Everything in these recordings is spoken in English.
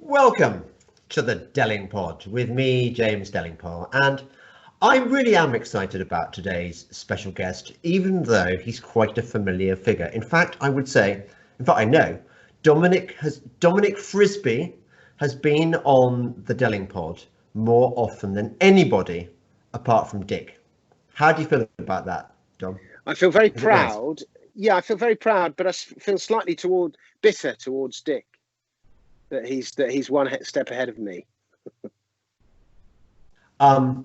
Welcome to the Delingpole with me, James Delingpole, and I really am excited about today's special guest, even though he's quite a familiar figure. In fact, I know Dominic Frisby has been on the Delingpole more often than anybody apart from Dick. How do you feel about that, Dom? I feel very proud. Nice? Yeah, I feel very proud, but I feel slightly bitter towards Dick that he's one step ahead of me. Oh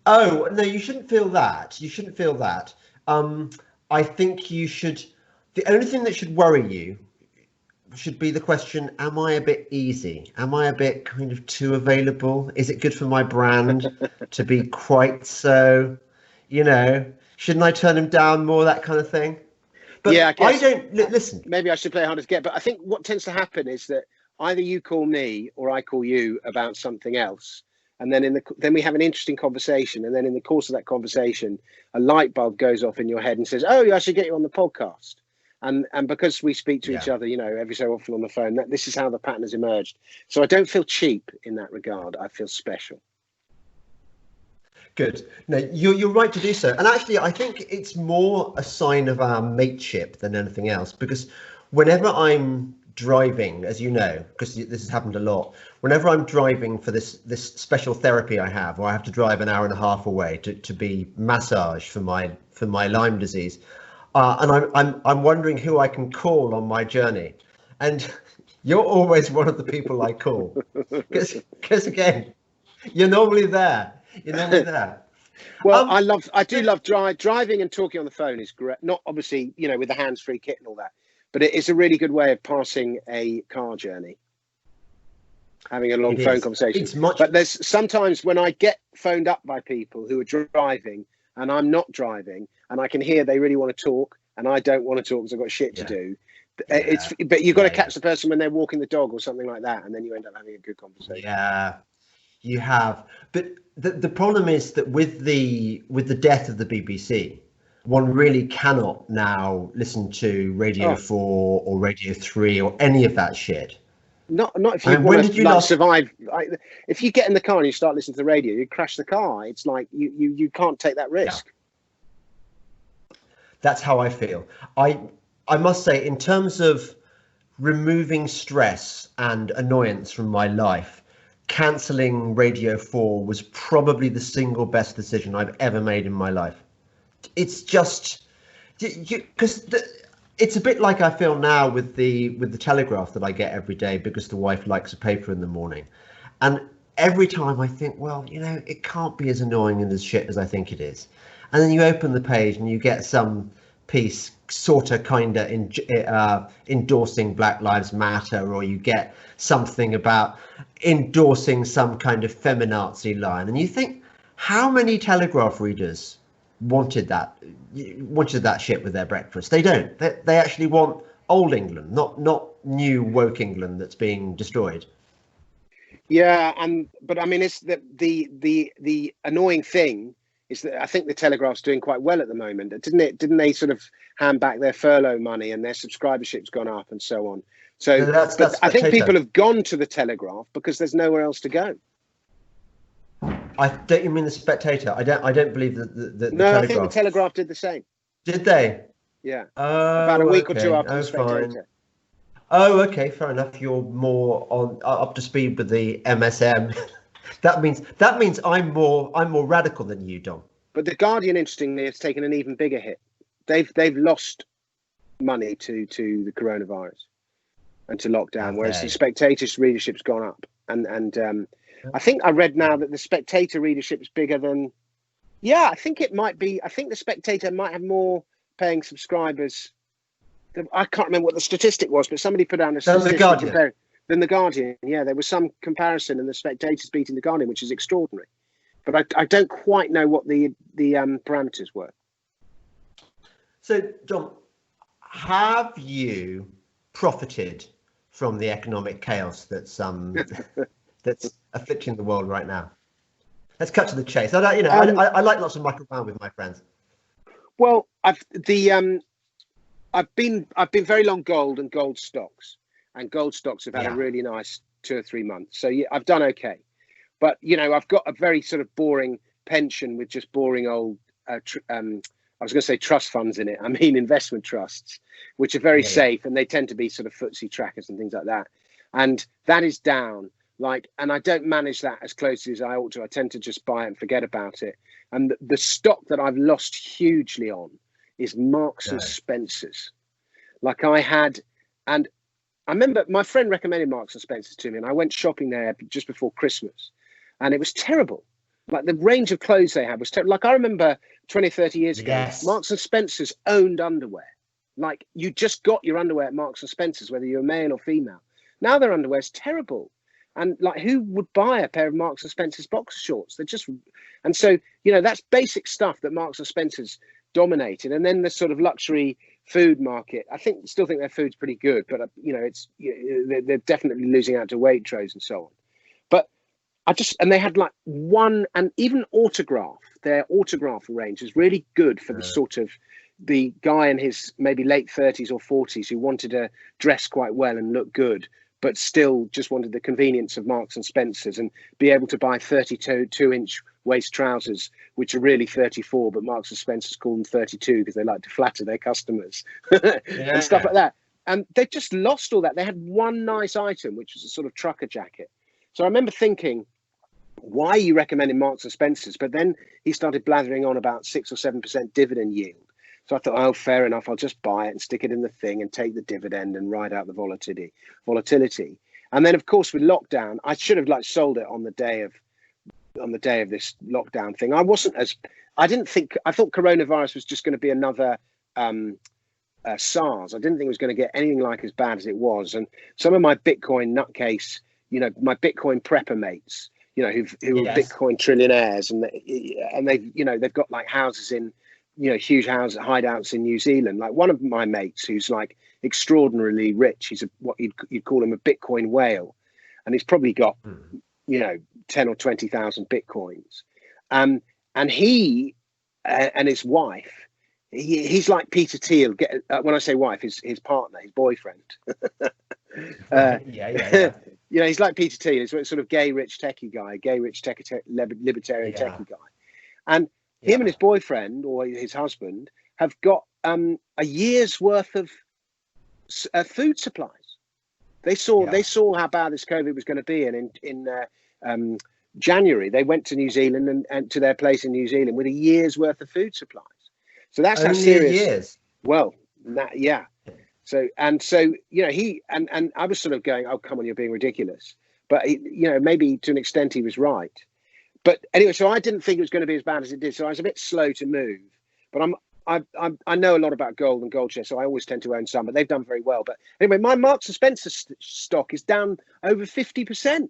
no, you shouldn't feel that. You shouldn't feel that. I think you should. The only thing that should worry you should be the question: am I a bit easy? Am I a bit kind of too available? Is it good for my brand to be quite so? You know, shouldn't I turn him down more? That kind of thing. But yeah, I don't listen. Maybe I should play hard to get. But I think what tends to happen is that either you call me or I call you about something else, and then then we have an interesting conversation, and then in the course of that conversation, a light bulb goes off in your head and says, "Oh, I should get you on the podcast." And because we speak to each other, you know, every so often on the phone, this is how the pattern has emerged. So I don't feel cheap in that regard. I feel special. Good. No, you're right to do so. And actually, I think it's more a sign of our mateship than anything else, because whenever I'm driving, as you know, because this has happened a lot, whenever I'm driving for this special therapy I have, or I have to drive an hour and a half away to be massaged for my Lyme disease, and I'm wondering who I can call on my journey, and you're always one of the people I call, because again, you're normally there. Well, I do love driving, and talking on the phone is great. Not obviously, you know, with the hands-free kit and all that, but it is a really good way of passing a car journey, having a long phone conversation. But there's sometimes when I get phoned up by people who are driving and I'm not driving, and I can hear they really want to talk and I don't want to talk because I've got shit to do. But you've got to catch the person when they're walking the dog or something like that, and then you end up having a good conversation. Yeah, you have. But the problem is that with the death of the BBC, one really cannot now listen to Radio 4 or Radio 3 or any of that shit. Not if you want to survive. If you get in the car and you start listening to the radio, you crash the car. It's like you can't take that risk. Yeah. That's how I feel. I must say, in terms of removing stress and annoyance from my life, cancelling Radio 4 was probably the single best decision I've ever made in my life. It's just because it's a bit like I feel now with the Telegraph that I get every day, because the wife likes a paper in the morning, and every time I think, well, you know, it can't be as annoying and as shit as I think it is, and then you open the page and you get some piece endorsing Black Lives Matter, or you get something about endorsing some kind of feminazi line, and you think, how many Telegraph readers wanted that shit with their breakfast? They don't. They actually want old England, not new woke England that's being destroyed. Yeah, but I mean, it's the annoying thing is that I think the Telegraph's doing quite well at the moment, didn't they sort of hand back their furlough money, and their subscribership's gone up and so on. So that's I think people have gone to the Telegraph because there's nowhere else to go. Don't you mean the Spectator? I don't believe that the no, Telegraph. I think the Telegraph did the same. Did they? Yeah. About a week or two after the Spectator. Fine. Oh, okay, fair enough. You're more up to speed with the MSM. that means I'm more radical than you, Dom. But the Guardian, interestingly, has taken an even bigger hit. They've lost money to the coronavirus and to lockdown, whereas the Spectator's readership's gone up. And I think I read now that the Spectator readership is bigger than. Yeah, I think it might be. I think the Spectator might have more paying subscribers. I can't remember what the statistic was, but somebody put down a statistic than the Guardian. Yeah, there was some comparison, and the Spectator's beating the Guardian, which is extraordinary. But I don't quite know what the parameters were. So, John, have you profited from the economic chaos that's afflicting the world right now? Let's cut to the chase. I like lots of muck around with my friends. Well, I've been very long gold and gold stocks, and gold stocks have had a Yeah. really nice 2 or 3 months. So yeah, I've done okay. But, you know, I've got a very sort of boring pension with just boring old, I was going to say trust funds in it. I mean, investment trusts, which are very safe, and they tend to be sort of FTSE trackers and things like that. And that is down. Like, and I don't manage that as closely as I ought to. I tend to just buy it and forget about it. And the stock that I've lost hugely on is Marks and Spencer's. Like I had, and I remember my friend recommended Marks and Spencer's to me, and I went shopping there just before Christmas, and it was terrible. Like the range of clothes they had was terrible. Like I remember 20, 30 years ago, Marks and Spencer's owned underwear. Like you just got your underwear at Marks and Spencer's, whether you're male or female. Now their underwear is terrible. And like, who would buy a pair of Marks and Spencer's boxer shorts? They're just, and so, you know, that's basic stuff that Marks and Spencer's dominated. And then the sort of luxury food market, still think their food's pretty good, but you know, they're definitely losing out to Waitrose and so on. But and they had like one, and even their autograph range is really good for the sort of the guy in his maybe late 30s or 40s who wanted to dress quite well and look good, but still just wanted the convenience of Marks and Spencer's and be able to buy 32-inch waist trousers, which are really 34, but Marks and Spencer's call them 32 because they like to flatter their customers and stuff like that. And they just lost all that. They had one nice item, which was a sort of trucker jacket. So I remember thinking, why are you recommending Marks and Spencer's? But then he started blathering on about 6 or 7% dividend yield. So I thought, oh, fair enough. I'll just buy it and stick it in the thing and take the dividend and ride out the volatility. And then, of course, with lockdown, I should have like sold it on the day of this lockdown thing. I thought coronavirus was just going to be another SARS. I didn't think it was going to get anything like as bad as it was. And some of my Bitcoin nutcase, you know, my Bitcoin prepper mates, you know, who are Bitcoin trillionaires, and they've got like houses in, you know, huge hideouts in New Zealand. Like one of my mates who's like extraordinarily rich, he's what you'd call him a Bitcoin whale, and he's probably got, you know, 10 or 20,000 Bitcoins. And he and his wife, he's like Peter Thiel. When I say wife, his partner, his boyfriend. You know, he's like Peter Thiel. He's a sort of gay rich techie guy, libertarian techie guy. And him and his boyfriend or his husband have got a year's worth of food supplies. They saw how bad this COVID was going to be, and in January they went to New Zealand and to their place in New Zealand with a year's worth of food supplies. So that's how serious. Years. Well, So you know, he and I was sort of going, oh come on, you're being ridiculous. But you know, maybe to an extent he was right. But anyway, so I didn't think it was going to be as bad as it did. So I was a bit slow to move. But I know a lot about gold and gold shares, so I always tend to own some. But they've done very well. But anyway, my Marks and Spencer stock is down over 50%.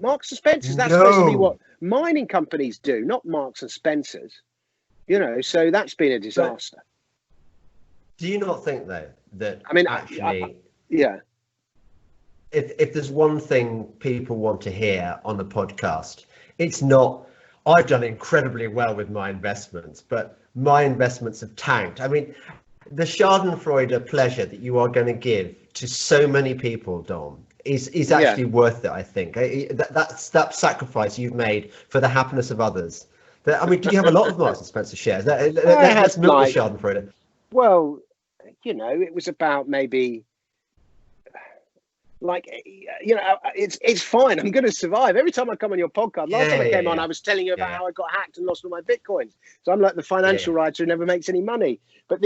Marks and Spencer's, that's supposed to be what mining companies do, not Marks and Spencer's. You know, so that's been a disaster. But do you not think though that actually, if there's one thing people want to hear on the podcast, it's not, I've done incredibly well with my investments, but my investments have tanked. I mean, the schadenfreude pleasure that you are going to give to so many people, Dom, is actually worth it, I think. That's that sacrifice you've made for the happiness of others. I mean, did you have a lot of Marks and Spencer shares? Let's milk the schadenfreude. Well, you know, it was about maybe, like, you know, it's fine. I'm going to survive. Every time I come on your podcast, last time I came on, I was telling you about how I got hacked and lost all my Bitcoins. So I'm like the financial writer who never makes any money. But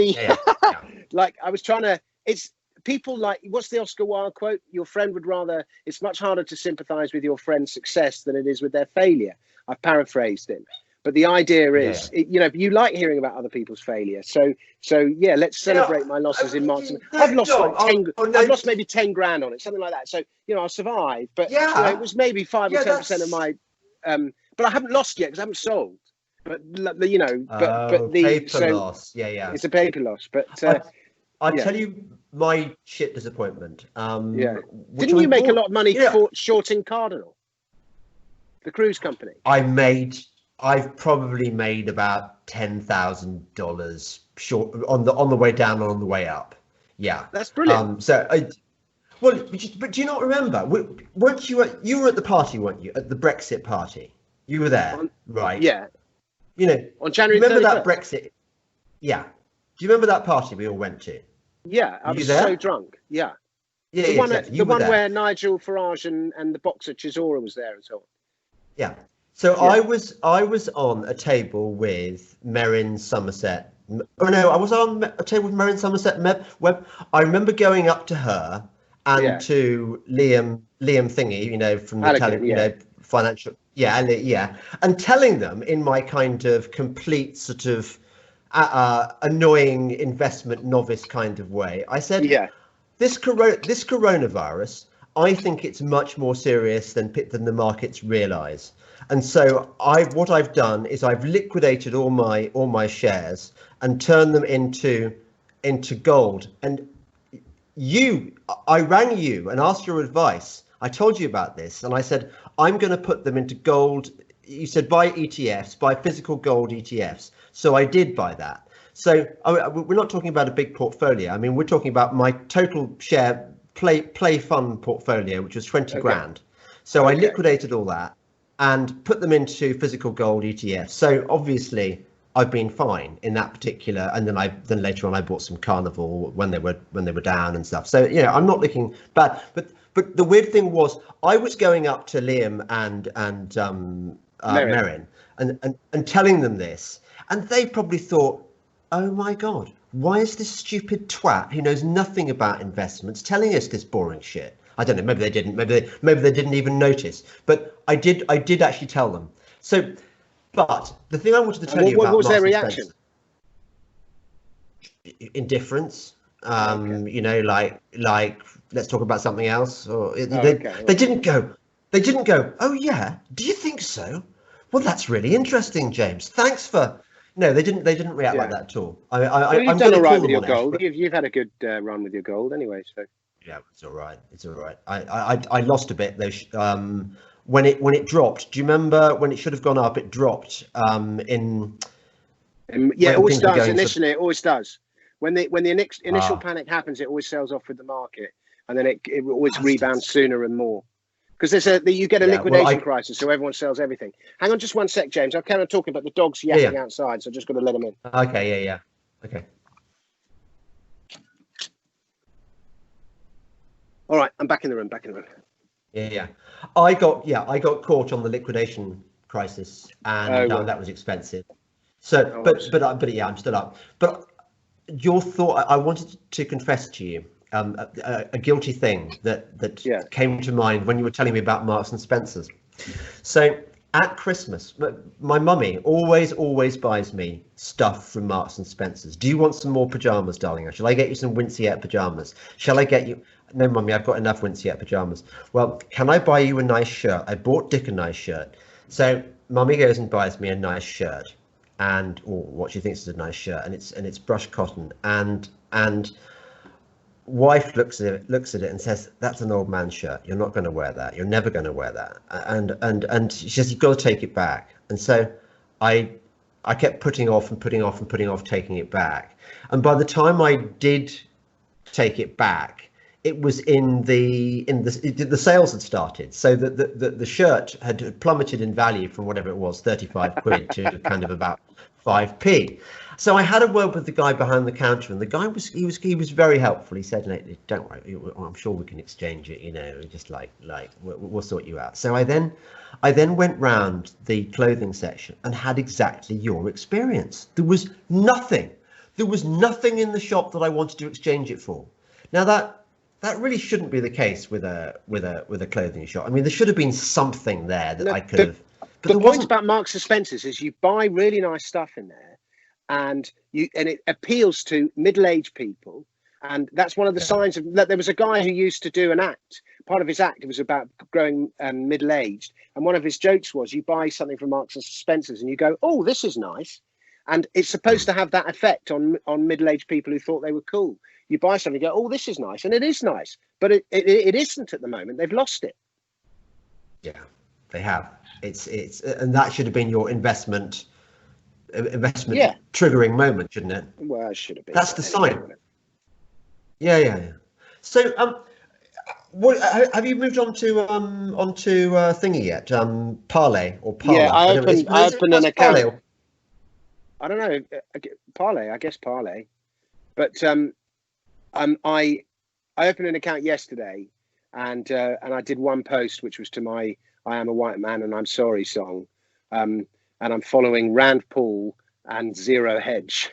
like, I was trying to, it's people like, what's the Oscar Wilde quote? Your friend would rather, it's much harder to sympathize with your friend's success than it is with their failure. I've paraphrased him. But the idea is, you know, you like hearing about other people's failure. So yeah, let's celebrate my losses in March. I've lost I've lost maybe 10 grand on it, something like that. So, you know, I'll survive. But you know, it was maybe 5 or 10% of my, but I haven't lost yet because I haven't sold. But you know, but the paper loss. It's a paper loss. But I'll tell you my shit disappointment. Didn't you make a lot of money shorting Cardinal, the cruise company? I've probably made about $10,000 short on the way down and on the way up. Yeah, that's brilliant. Well, but do you not remember? Weren't you were at the party, weren't you? At the Brexit Party, you were there, right? Yeah. You know, On January. Remember 31st? that Brexit? Yeah. Do you remember that party we all went to? Yeah, I was so drunk. Yeah. Yeah, the one, exactly. the one where Nigel Farage and the boxer Chisora was there and so on. Yeah. So yeah. I was on a table with Marion Somerset. Oh no, I was on a table with Marion Somerset. I remember going up to her and to Liam Thingy, you know, from the financial, and telling them in my kind of complete sort of annoying investment novice kind of way. I said, this coronavirus, I think it's much more serious than the markets realise. And so what I've done is I've liquidated all my shares and turned them into gold. And I rang you and asked your advice. I told you about this, and I said I'm going to put them into gold. You said buy ETFs, buy physical gold ETFs. So I did buy that. So we're not talking about a big portfolio. I mean, we're talking about my total share play fund portfolio, which was 20 grand. So I liquidated all that and put them into physical gold ETFs. So obviously I've been fine in that particular, and then later on I bought some Carnival when they were down and stuff. So you know, I'm not looking bad. But the weird thing was I was going up to Liam and Marion and telling them this, and they probably thought, oh my God, why is this stupid twat who knows nothing about investments telling us this boring shit? I don't know. Maybe they didn't. Maybe they didn't even notice. But I did actually tell them. So, but the thing I wanted to tell you about, what was their reaction? Indifference. You know, like let's talk about something else. Or they didn't go. They didn't go. Oh yeah. Do you think so? Well, that's really interesting, James. Thanks for. No, they didn't react like that at all. You've done all right with your gold. You've had a good run with your gold anyway. So yeah, it's all right. It's all right. I lost a bit though. When it dropped. Do you remember when it should have gone up? It dropped. It always does. Initially, it always does. When the initial panic happens, it always sells off with the market, and then it always rebounds sooner and more. Because you get a liquidation crisis, so everyone sells everything. Hang on just one sec, James. I'll carry on talking about the dogs yapping outside, so I've just got to let them in. Okay, yeah. Okay. All right, I'm back in the room. Yeah. I got caught on the liquidation crisis, and that was expensive. So, but yeah, I'm still up. But your thought, I wanted to confess to you. A guilty thing that came to mind when you were telling me about Marks and Spencer's. So at Christmas, my mummy always buys me stuff from Marks and Spencer's. Do you want some more pajamas, darling? Shall I get you some Winceyette pajamas? Shall I get you? No, mummy, I've got enough Winceyette pajamas. Well, can I buy you a nice shirt? I bought Dick a nice shirt. So mummy goes and buys me a nice shirt, and what she thinks is a nice shirt, and it's brushed cotton, and wife looks at it and says, that's an old man's shirt. You're not going to wear that. You're never going to wear that. And she says, you've got to take it back. And so I kept putting off taking it back. And by the time I did take it back, it was in the sales had started. So the shirt had plummeted in value from whatever it was, 35 quid to kind of about 5p. So I had a word with the guy behind the counter, and the guy was very helpful. He said, no, don't worry, I'm sure we can exchange it, you know, just like we'll sort you out. So I then went round the clothing section and had exactly your experience. There was nothing in the shop that I wanted to exchange it for. Now that really shouldn't be the case with a clothing shop. I mean, there should have been something there that I could have. But the point about Marks and Spencer's is you buy really nice stuff in there, and it appeals to middle-aged people, and that's one of the signs of that. There was a guy who used to do an act. Part of his act was about growing middle-aged, and one of his jokes was you buy something from Marks and Spencer's and you go, oh, this is nice, and it's supposed to have that effect on middle-aged people who thought they were cool. You buy something, you go, oh, this is nice, and it is nice, but it isn't at the moment. They've lost it. Yeah, they have. It's and that should have been your investment triggering moment, shouldn't it? Well, it should have been. That's the sign. Yeah. So What have you moved on to thingy yet? Parlay or Yeah, Parler? I don't know. I Is it opened an Parlay account. or... I don't know, Parlay. I guess Parlay. But I opened an account yesterday, and I did one post which was to my "I am a white man and I'm sorry" song, and I'm following Rand Paul and Zero Hedge.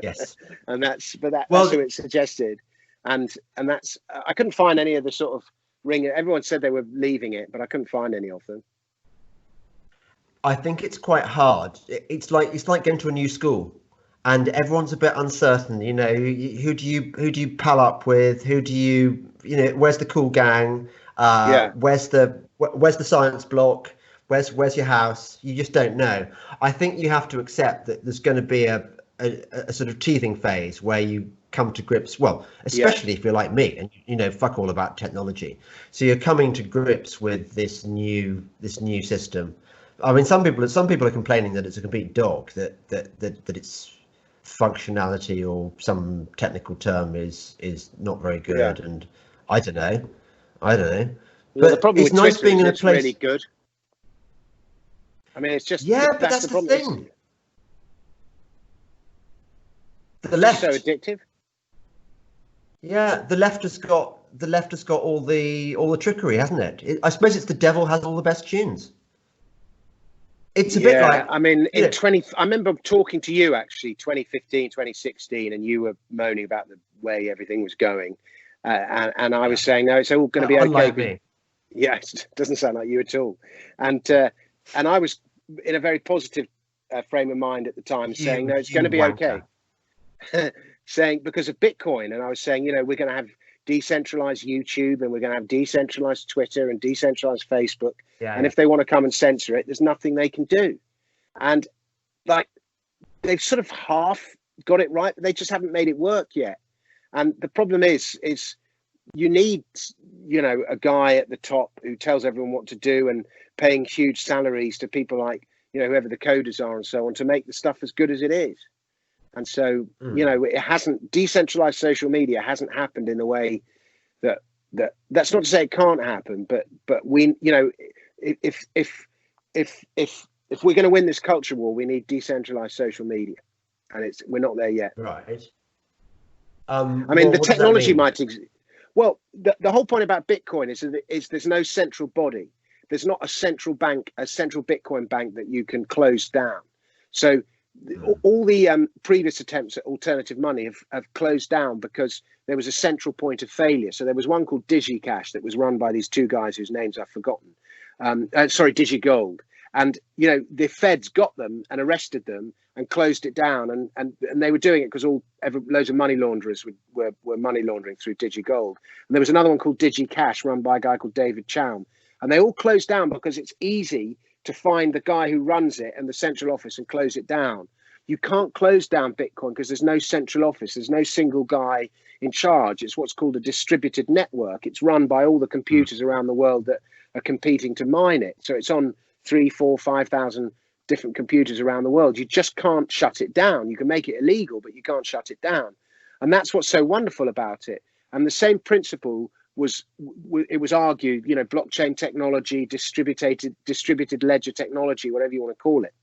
Yes. And that's Well, who it suggested, and that's I couldn't find any of the sort of ring. Everyone said they were leaving it, but I couldn't find any of them. I think it's quite hard. It's like going to a new school, and everyone's a bit uncertain. You know, who do you pal up with? Who do where's the cool gang? Yeah. Where's the science block? Where's your house? You just don't know. I think you have to accept that there's going to be a sort of teething phase where you come to grips. Well, especially if you're like me and fuck all about technology. So you're coming to grips with this new system. I mean, some people are complaining that it's a complete dog, that its functionality or some technical term is not very good, and I don't know. Well, but the problem it's with nice Twitter being is in a it's place. really good. I mean, it's just But that's the problem. thing. The left, so addictive. Yeah, the left has got all the trickery, hasn't it? I suppose it's the devil has all the best tunes. It's a bit like, I mean, I remember talking to you actually 2015, 2016, and you were moaning about the way everything was going. And I was saying, no, it's all going to be okay. Unlike me. Yeah, it doesn't sound like you at all. And I was in a very positive frame of mind at the time, saying, no, it's going to be okay. Saying because of Bitcoin. And I was saying, we're going to have decentralized YouTube, and we're going to have decentralized Twitter and decentralized Facebook. And if they want to come and censor it, there's nothing they can do. And like, they've sort of half got it right, but they just haven't made it work yet. And the problem is you need, a guy at the top who tells everyone what to do and paying huge salaries to people like, whoever the coders are and so on, to make the stuff as good as it is. And so, it hasn't, decentralized social media hasn't happened in a way that's not to say it can't happen, but we, if we're going to win this culture war, we need decentralized social media, and we're not there yet. Right. I mean, the technology might exist. Well, the whole point about Bitcoin is there's no central body. There's not a central bank, a central Bitcoin bank that you can close down. So all the previous attempts at alternative money have closed down because there was a central point of failure. So there was one called DigiCash that was run by these two guys whose names I've forgotten. DigiGold. And, the feds got them and arrested them and closed it down. And they were doing it because loads of money launderers were money laundering through DigiGold. And there was another one called DigiCash run by a guy called David Chaum. And they all closed down because it's easy to find the guy who runs it and the central office and close it down. You can't close down Bitcoin because there's no central office. There's no single guy in charge. It's what's called a distributed network. It's run by all the computers around the world that are competing to mine it. So it's on 3,000, 4,000, 5,000 different computers around the world. You just can't shut it down. You can make it illegal, but you can't shut it down. And that's what's so wonderful about it. And the same principle was argued, blockchain technology, distributed ledger technology, whatever you want to call it,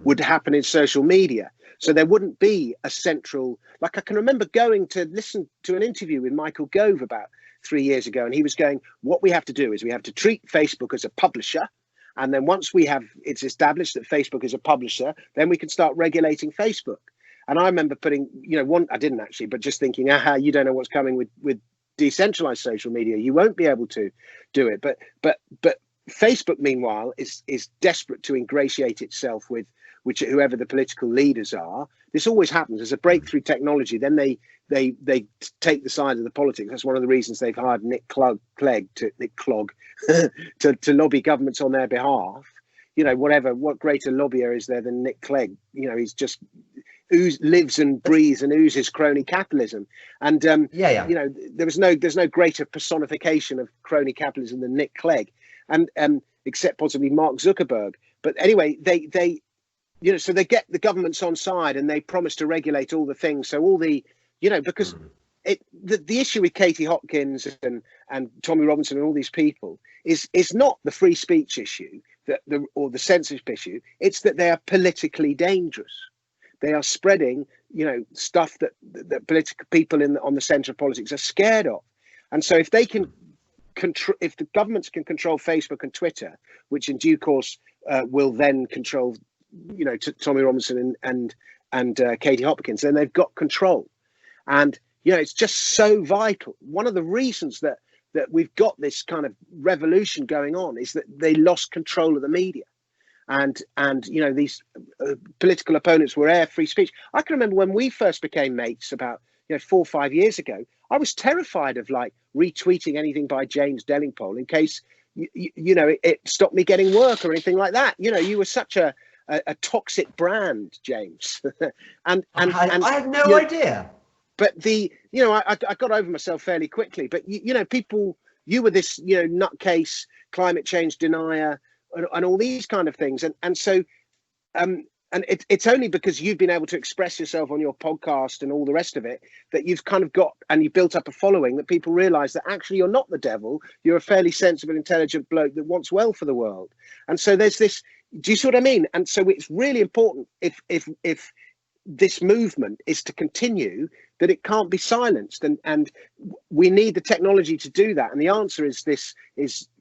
would happen in social media. So there wouldn't be a central, like I can remember going to listen to an interview with Michael Gove about 3 years ago, and he was going, what we have to do is we have to treat Facebook as a publisher. And then once it's established that Facebook is a publisher, then we can start regulating Facebook. And I remember putting, I didn't actually, but just thinking, you don't know what's coming with decentralized social media. You won't be able to do it. But Facebook, meanwhile, is desperate to ingratiate itself with whoever the political leaders are. This always happens. There's a breakthrough technology, then they take the side of the politics. That's one of the reasons they've hired Nick Clegg to lobby governments on their behalf. What greater lobbyer is there than Nick Clegg? He's just lives and breathes and oozes crony capitalism. And there's no greater personification of crony capitalism than Nick Clegg, and except possibly Mark Zuckerberg. But anyway, they so they get the governments on side and they promise to regulate all the things. So all the because the issue with Katie Hopkins and Tommy Robinson and all these people is not the free speech issue or the censorship issue. It's that they are politically dangerous. They are spreading, stuff that political people on the centre of politics are scared of. And so if they can if the governments can control Facebook and Twitter, which in due course will then control, Tommy Robinson and Katie Hopkins, then they've got control. And it's just so vital. One of the reasons that we've got this kind of revolution going on is that they lost control of the media, and these political opponents were air free speech. I can remember when we first became mates about 4 or 5 years ago. I was terrified of retweeting anything by James Delingpole in case it stopped me getting work or anything like that. You were such a toxic brand, James. and I had no idea. But I got over myself fairly quickly. But people, you were this nutcase climate change denier and all these kind of things, and so and it's only because you've been able to express yourself on your podcast and all the rest of it that you've kind of you've built up a following that people realise that actually you're not the devil. You're a fairly sensible, intelligent bloke that wants well for the world. And so there's this. Do you see what I mean? And so it's really important if this movement is to continue, that it can't be silenced, and we need the technology to do that. And the answer is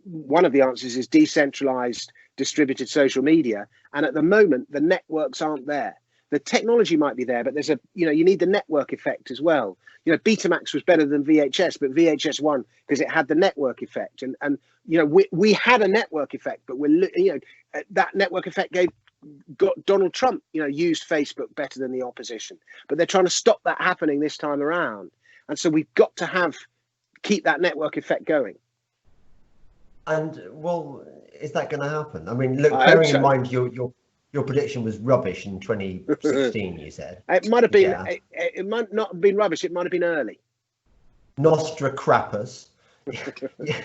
one of the answers is decentralized distributed social media. And at the moment the networks aren't there. The technology might be there, but there's you need the network effect as well. Betamax was better than VHS, but VHS won because it had the network effect. And we had a network effect, but that network effect got Donald Trump, used Facebook better than the opposition, but they're trying to stop that happening this time around. And so we've got to keep that network effect going. And is that going to happen? I mean, look, bearing in mind your prediction was rubbish in 2016, you said. It might have been. Yeah. It might not have been rubbish. It might have been early. Nostra crappers. Yeah.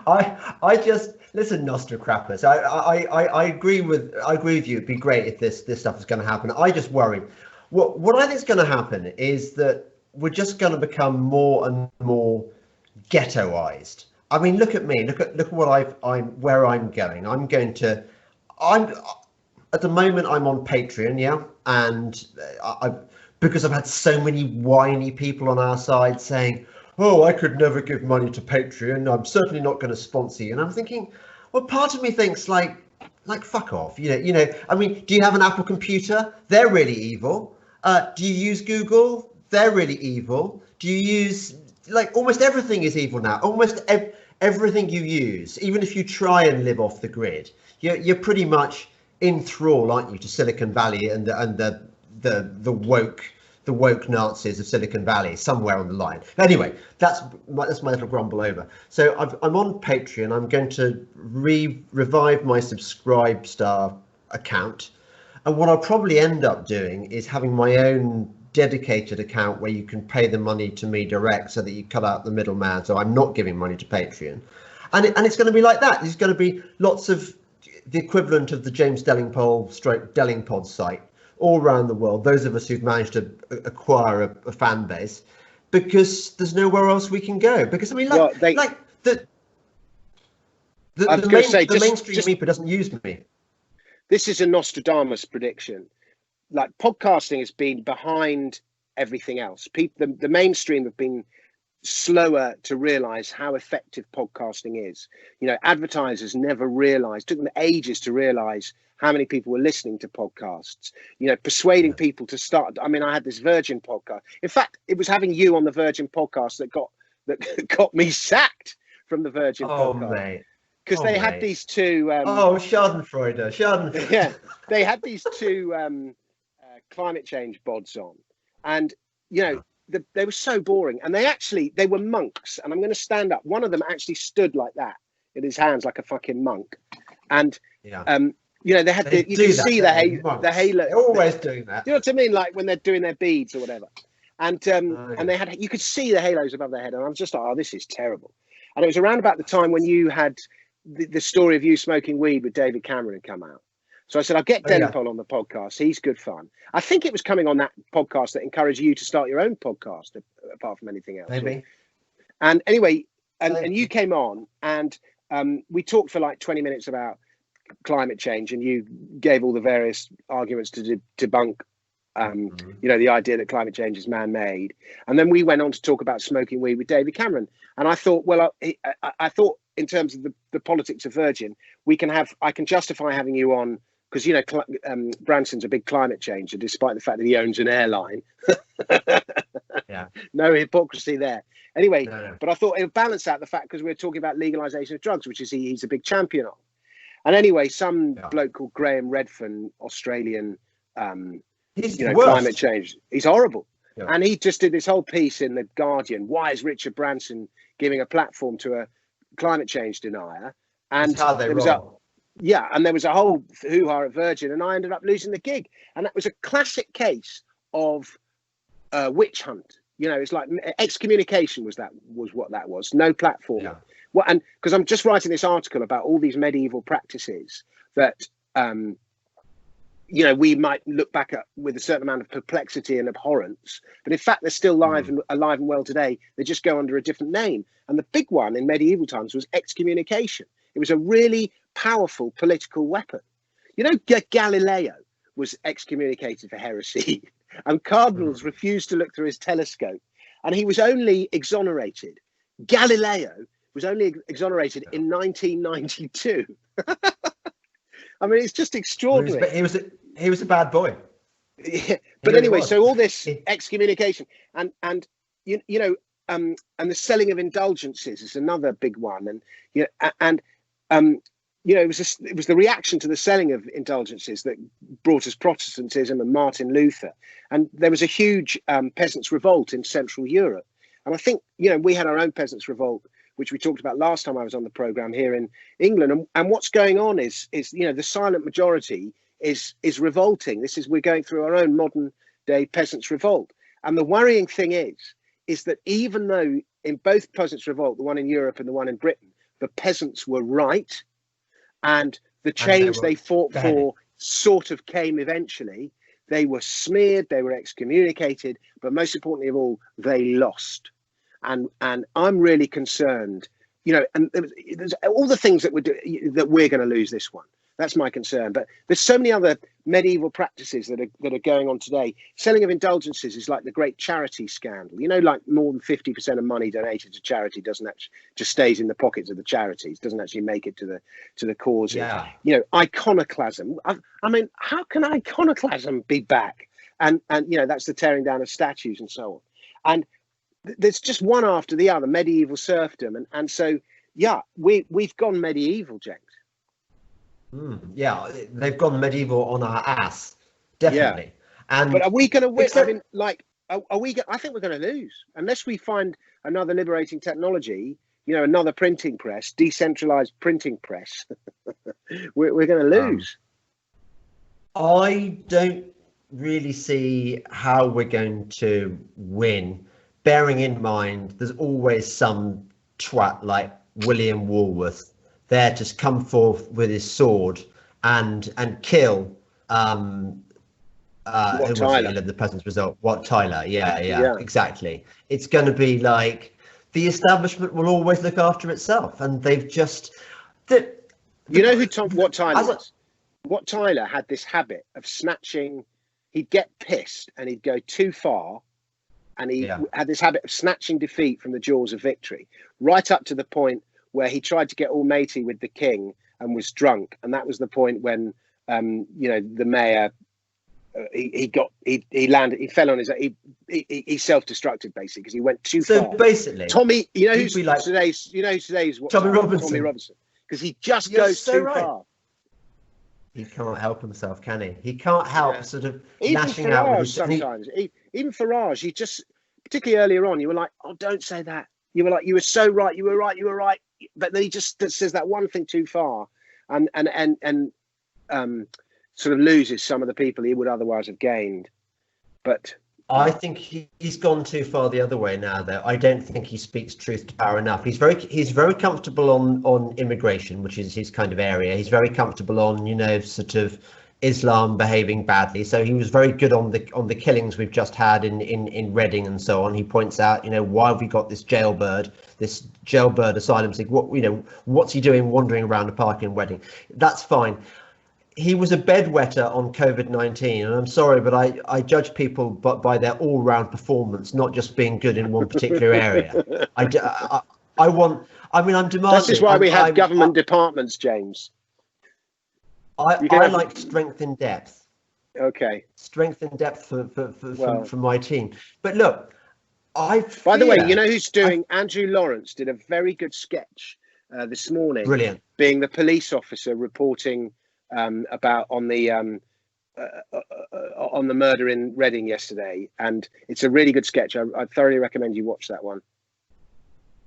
I just listen, Nostra crappers. I agree with you. It'd be great if this stuff is going to happen. I just worry. What I think is going to happen is that we're just going to become more and more ghettoized. I mean, look at me. Look at what where I'm going. I'm at the moment I'm on Patreon, yeah, and because I've had so many whiny people on our side saying, "Oh, I could never give money to Patreon. I'm certainly not going to sponsor you." And I'm thinking, well, part of me thinks like fuck off. I mean, do you have an Apple computer? They're really evil. Do you use Google? They're really evil. Do you use almost everything is evil now. Almost everything you use, even if you try and live off the grid, you're pretty much in thrall, aren't you, to Silicon Valley and the woke Nazis of Silicon Valley somewhere on the line. Anyway, that's my little grumble over. So I'm on Patreon. I'm going to revive my Subscribe Star account, and what I'll probably end up doing is having my own dedicated account where you can pay the money to me direct, so that you cut out the middleman. So I'm not giving money to Patreon, and it's going to be like that. There's going to be lots of the equivalent of the James Delingpole / Delingpod site all around the world, those of us who've managed to acquire a fan base, because there's nowhere else we can go. Because I mean, the mainstream media doesn't use me. This is a Nostradamus prediction. Podcasting has been behind everything else. The mainstream have been slower to realize how effective podcasting is. Advertisers never realized, took them ages to realize how many people were listening to podcasts, persuading people to start. I mean, I had this Virgin podcast. In fact, it was having you on the Virgin podcast that got me sacked from the Virgin podcast. Mate. Because they had these two Schadenfreude. Yeah, they had these two climate change bods on, and they were so boring, and they were monks. And I'm going to stand up. One of them actually stood like that in his hands, like a fucking monk, and they had you could see the halo. They're always doing that. You know what I mean? Like when they're doing their beads or whatever, and you could see the halos above their head, and I was just like, oh, this is terrible. And it was around about the time when you had the story of you smoking weed with David Cameron had come out. So I said, I'll get Delingpole on the podcast. He's good fun. I think it was coming on that podcast that encouraged you to start your own podcast, apart from anything else. Maybe. And anyway, and you came on, and we talked for like 20 minutes about climate change, and you gave all the various arguments to debunk, the idea that climate change is man-made. And then we went on to talk about smoking weed with David Cameron. And I thought, well, I thought in terms of the politics of Virgin, I can justify having you on, because, Branson's a big climate changer, despite the fact that he owns an airline. Yeah. No hypocrisy there. Anyway, No. But I thought it would balance out the fact, because we're talking about legalisation of drugs, which is he's a big champion of. And anyway, some bloke called Graham Redfern, Australian, climate change, he's horrible. Yeah. And he just did this whole piece in The Guardian. Why is Richard Branson giving a platform to a climate change denier? And that's how they roll. And there was a whole hoo-ha at Virgin, and I ended up losing the gig. And that was a classic case of witch hunt. It's like excommunication was what that was. No platform. Yeah. Well, and because I'm just writing this article about all these medieval practices that we might look back at with a certain amount of perplexity and abhorrence, but in fact they're still alive and well today. They just go under a different name. And the big one in medieval times was excommunication. It was a really powerful political weapon. Galileo was excommunicated for heresy, and cardinals refused to look through his telescope, and he was only exonerated. Galileo was only exonerated in 1992. I mean, it's just extraordinary. He was a bad boy. Yeah. But anyway, so all this excommunication and the selling of indulgences is another big one, and it was the reaction to the selling of indulgences that brought us Protestantism and Martin Luther, and there was a huge peasants' revolt in Central Europe, and I think we had our own peasants' revolt, which we talked about last time I was on the programme here in England. And what's going on is the silent majority is revolting. We're going through our own modern day peasants' revolt. And the worrying thing is that even though in both peasants' revolt, the one in Europe and the one in Britain, the peasants were right, and the change they fought for sort of came eventually, they were smeared, they were excommunicated, but most importantly of all, they lost. And I'm really concerned, and there's all the things that we're going to lose this one. That's my concern. But there's so many other medieval practices that are going on today. Selling of indulgences is like the great charity scandal. Like more than 50% of money donated to charity doesn't actually just stays in the pockets of the charities, doesn't actually make it to the causes. Yeah. Iconoclasm. I mean, how can iconoclasm be back? And that's the tearing down of statues and so on. And there's just one after the other, medieval serfdom, and so we've gone medieval, James. They've gone medieval on our ass, definitely. Yeah. But are we going to win? I mean, I think we're going to lose unless we find another liberating technology. Another printing press, decentralized printing press. we're going to lose. I don't really see how we're going to win. Bearing in mind, there's always some twat like William Woolworth there to come forth with his sword and kill Tyler. The peasant's result. What Tyler? Yeah, exactly. It's going to be like the establishment will always look after itself, and they've just. What Tyler is? What Tyler had this habit of snatching. He'd get pissed and he'd go too far. And he had this habit of snatching defeat from the jaws of victory, right up to the point where he tried to get all matey with the king and was drunk. And that was the point when, the mayor, he fell on his, he self-destructed basically because he went too far. So basically, Tommy, who's today's Tommy Robinson, because he just goes too far. He can't help himself, can he? He can't help sort of even lashing Farage out. Sometimes, even Farage, he just, particularly earlier on, you were like, "Oh, don't say that." You were like, "You were so right. You were right." But then he just says that one thing too far, and sort of loses some of the people he would otherwise have gained. But I think he's gone too far the other way now, though. I don't think he speaks truth to power enough. He's very comfortable on immigration, which is his kind of area. He's very comfortable on, sort of Islam behaving badly. So he was very good on the killings we've just had in Reading and so on. He points out, why have we got this jailbird asylum seeker? What's he doing wandering around a park in Reading? That's fine. He was a bedwetter on COVID-19, and I'm sorry, but I judge people by their all-round performance, not just being good in one particular area. I'm demanding. This is why we have government departments, James. I like strength in depth. Okay. Strength in depth for my team. But look, by the way, you know who's doing? Andrew Lawrence did a very good sketch this morning. Brilliant. Being the police officer reporting about on the murder in Reading yesterday, and it's a really good sketch. I thoroughly recommend you watch that one.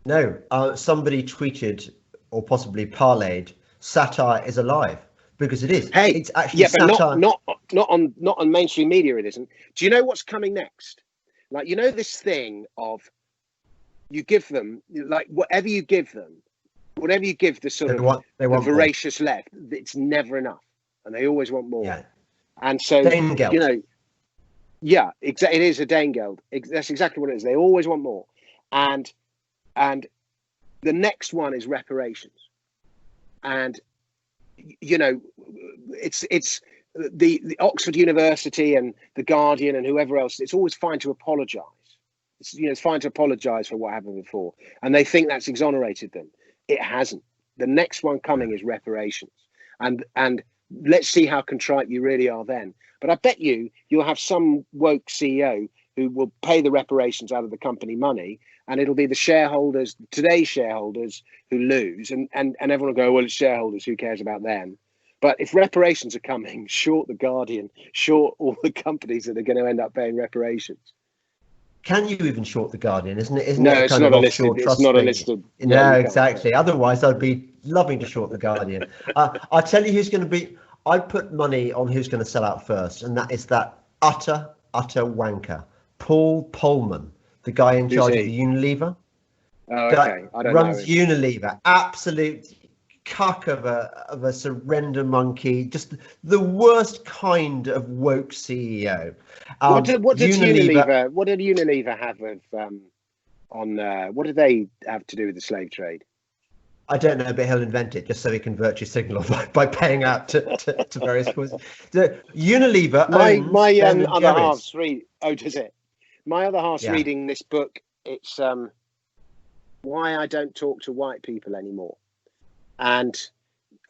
No, somebody tweeted or possibly parlayed, satire is alive. Because it is. Hey, it's actually but not on mainstream media. It isn't. Do you know what's coming next? Like, this thing of you give them, like, whatever you give the sort of the voracious left, it's never enough, and they always want more. Yeah. And so yeah, exactly. It is a Danegeld. That's exactly what it is. They always want more, and the next one is reparations, and it's the Oxford University and the Guardian and whoever else. It's always fine to apologise. It's fine to apologise for what happened before, and they think that's exonerated them. It hasn't. The next one coming is reparations, and let's see how contrite you really are then. But I bet you'll have some woke CEO who will pay the reparations out of the company money, and it'll be the shareholders, today's shareholders, who lose, and everyone will go, well, it's shareholders, who cares about them? But if reparations are coming, short the Guardian, short all the companies that are going to end up paying reparations. Can you even short the Guardian? Isn't it? No, it's not a listed. It's not a listed. No, exactly. Otherwise, I'd be loving to short the Guardian. I'll tell you who's going to be. I'd put money on who's going to sell out first, and that is that utter wanker, Paul Polman, the guy in charge of the Unilever. Oh, okay. I don't runs know. Unilever, absolute cuck of a surrender monkey, just the worst kind of woke CEO. What did Unilever? What did Unilever have with what did they have to do with the slave trade? I don't know, but he'll invent it just so he can virtue signal by paying out to various causes. The Unilever. My other half's read. Oh, does it? My other half's reading this book. It's Why I Don't Talk to White People Anymore. And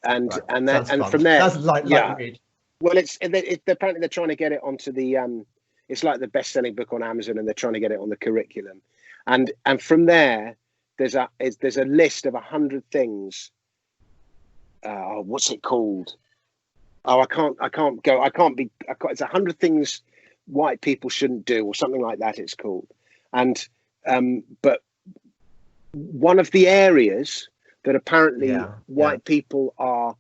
from there, that's like read. Well, it's apparently they're trying to get it onto the it's like the best-selling book on Amazon, and they're trying to get it on the curriculum, and from there there's a list of 100 things. What's it called? It's 100 things white people shouldn't do, or something like that. It's called, and but one of the areas that apparently white people are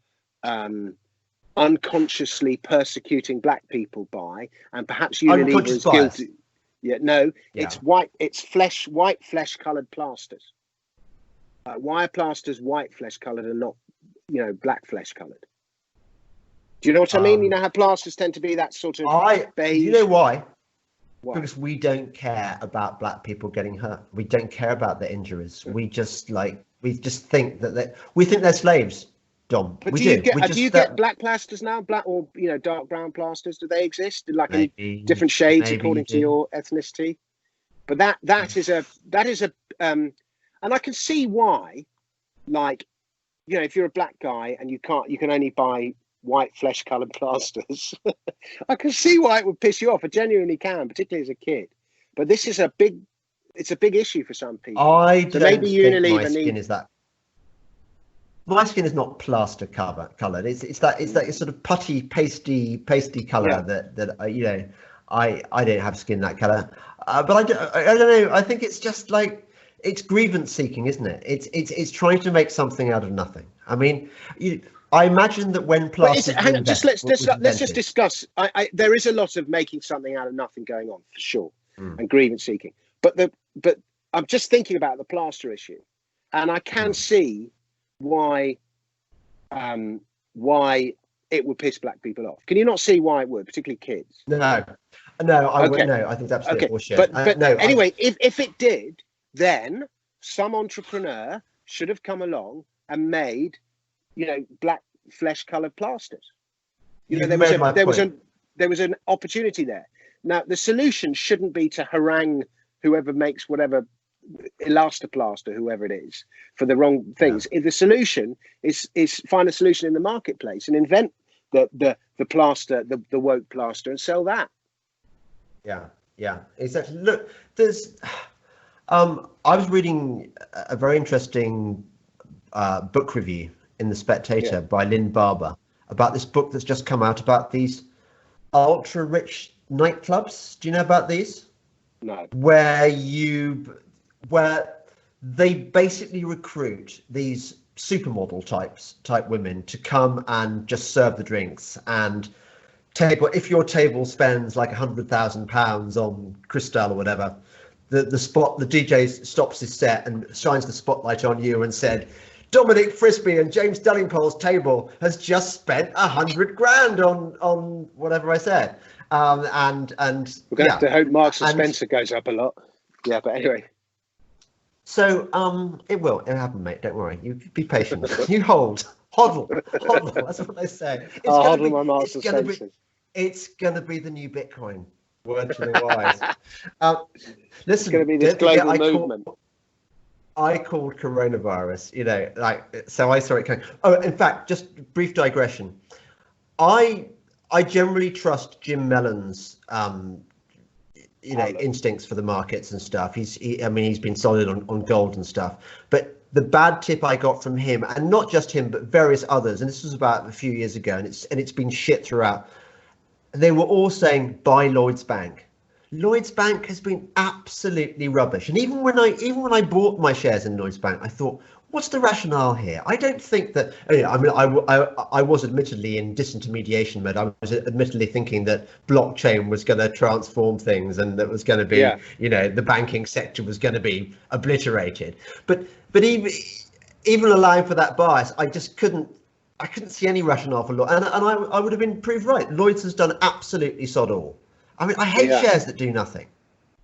unconsciously persecuting black people by, and perhaps Unilever is guilty. It's white. It's white flesh-coloured plasters. Why are plasters white flesh-coloured and not, black flesh-coloured? Do you know what I mean? You know how plasters tend to be that sort of beige. You know why? Because we don't care about black people getting hurt. We don't care about their injuries. We just think that we think they're slaves, Dom. But do you get black plasters now? Black or dark brown plasters? Do they exist? Like in different shades according to your ethnicity? But that is a and I can see why. Like, if you're a black guy and you can only buy white flesh-coloured plasters. I can see why it would piss you off. I genuinely can, particularly as a kid. But this is a big issue for some people. Maybe Unilever my skin is that. My skin is not plaster coloured. It's that sort of putty, pasty colour that I don't have skin that colour. But I don't know. I think it's just like, it's grievance seeking, isn't it? It's trying to make something out of nothing. I mean, I imagine that when Plaster. Let's just discuss. There is a lot of making something out of nothing going on for sure, and grievance seeking. But I'm just thinking about the Plaster issue, and I can see why it would piss black people off. Can you not see why it would, particularly kids? No, I wouldn't. No, I think it's absolutely bullshit. But no, anyway, if it did, then some entrepreneur should have come along and made, black flesh-coloured plasters. There was an opportunity there. Now, the solution shouldn't be to harangue whoever makes whatever elastoplaster, whoever it is, for the wrong things. The solution is find a solution in the marketplace and invent the plaster, the woke plaster, and sell that. Yeah, exactly. Look, there's I was reading a very interesting book review in The Spectator by Lynn Barber about this book that's just come out about these ultra rich nightclubs. Do you know about these? No. Where they basically recruit these supermodel type women to come and just serve the drinks, and if your table spends like £100,000 on Cristal or whatever, the DJ stops his set and shines the spotlight on you and said, Dominic Frisby and James Delingpole's table has just spent $100,000 on whatever I said. And we're gonna have to hope Marks and Spencer goes up a lot. Yeah, but anyway. So it will happen, mate. Don't worry. You be patient. You hodl. That's what they say. I'll hodl my Marks and Spencer. It's gonna be the new Bitcoin. Word to the wise. Listen, it's gonna be this global movement. I called coronavirus, so I saw it coming. Oh, in fact, just brief digression. I generally trust Jim Mellon's instincts for the markets and stuff. He's been solid on gold and stuff. But the bad tip I got from him, and not just him, but various others, and this was about a few years ago, and it's been shit throughout. They were all saying buy Lloyds Bank. Lloyds Bank has been absolutely rubbish. And even when I bought my shares in Lloyds Bank, I thought, what's the rationale here? I don't think that. I was admittedly in disintermediation mode. I was admittedly thinking that blockchain was going to transform things, and that was going to be, the banking sector was going to be obliterated. But even allowing for that bias, I just couldn't see any rationale for Lloyds, and I would have been proved right. Lloyds has done absolutely sod all. I mean, I hate shares that do nothing.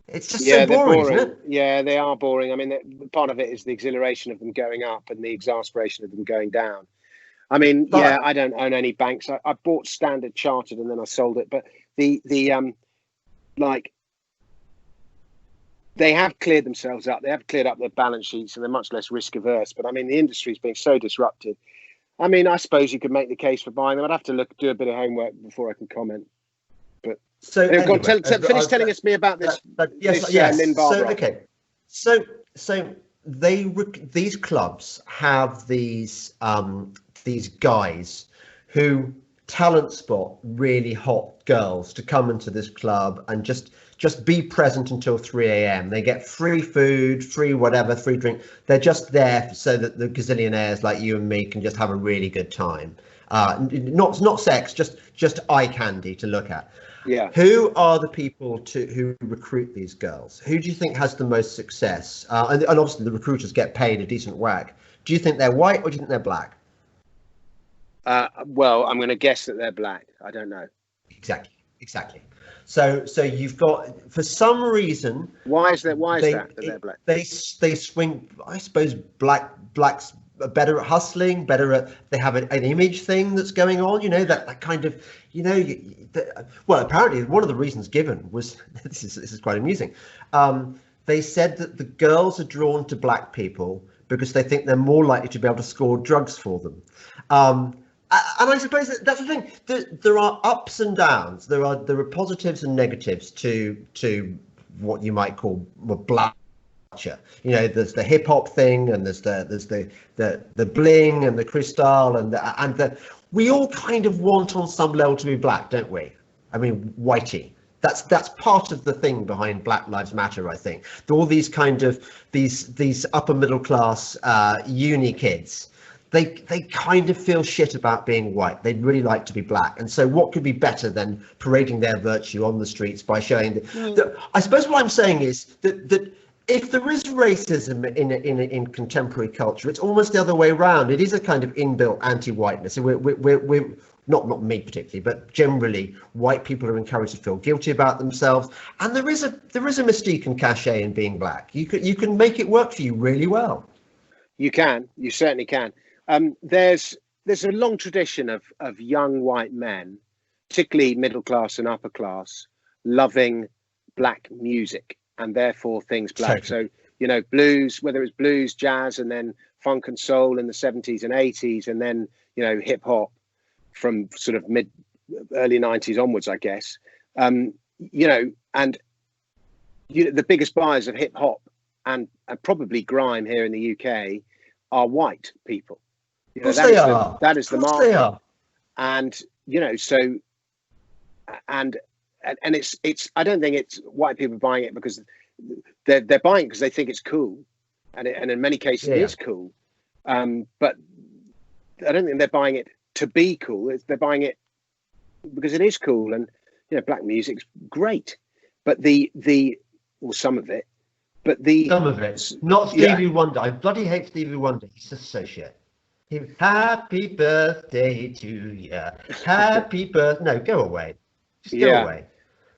It's just so boring, isn't it? Yeah, they are boring. I mean, part of it is the exhilaration of them going up and the exasperation of them going down. I mean, I don't own any banks. I bought Standard Chartered and then I sold it. But they have cleared themselves up. They have cleared up their balance sheets and they're much less risk averse. But I mean, the industry's been so disrupted. I mean, I suppose you could make the case for buying them. I'd have to do a bit of homework before I can comment. But so anyway, finish telling us about this. Lynn Barber. So these clubs have these guys who talent spot really hot girls to come into this club and just be present until 3 a.m. They get free food, free whatever, free drink. They're just there so that the gazillionaires like you and me can just have a really good time. Not sex, just eye candy to look at. Yeah. Who are the people who recruit these girls? Who do you think has the most success? And obviously the recruiters get paid a decent whack. Do you think they're white or do you think they're black? Well, I'm going to guess that they're black. I don't know. Exactly. So you've got, for some reason, why is that they're black? They swing. I suppose blacks are better at hustling, they have an image thing that's going on. That kind of, well, apparently one of the reasons given was this is quite amusing. They said that the girls are drawn to black people because they think they're more likely to be able to score drugs for them. And I suppose that's the thing. There are ups and downs. There are positives and negatives to what you might call black culture. There's the hip hop thing, and there's the bling and the crystal and the we all kind of want on some level to be black, don't we? I mean, whitey. That's part of the thing behind Black Lives Matter, I think. All these kind of these upper middle class uni kids. They kind of feel shit about being white. They'd really like to be black. And so what could be better than parading their virtue on the streets by showing that I suppose what I'm saying is that if there is racism in contemporary culture, it's almost the other way around. It is a kind of inbuilt anti-whiteness. not me particularly, but generally white people are encouraged to feel guilty about themselves. And there is a mystique and cachet in being black. You can make it work for you really well. You certainly can. There's a long tradition of young white men, particularly middle class and upper class, loving black music and therefore things black. So, you know, blues, whether it's blues, jazz, and then funk and soul in the 70s and 80s, and then, you know, hip hop from sort of early 90s onwards, I guess. You know, and the biggest buyers of hip hop and probably grime here in the UK are white people. You know, that is the market. They are. And, you know, so, and it's I don't think it's white people buying it because they're buying it because they think it's cool, and in many cases it is cool, but I don't think they're buying it to be cool. They're buying it because it is cool, and you know, black music's great, but some of it, not Stevie Wonder. I bloody hate Stevie Wonder. He's just so shit. Happy birthday to you. Happy birthday. No, go away. Just go away.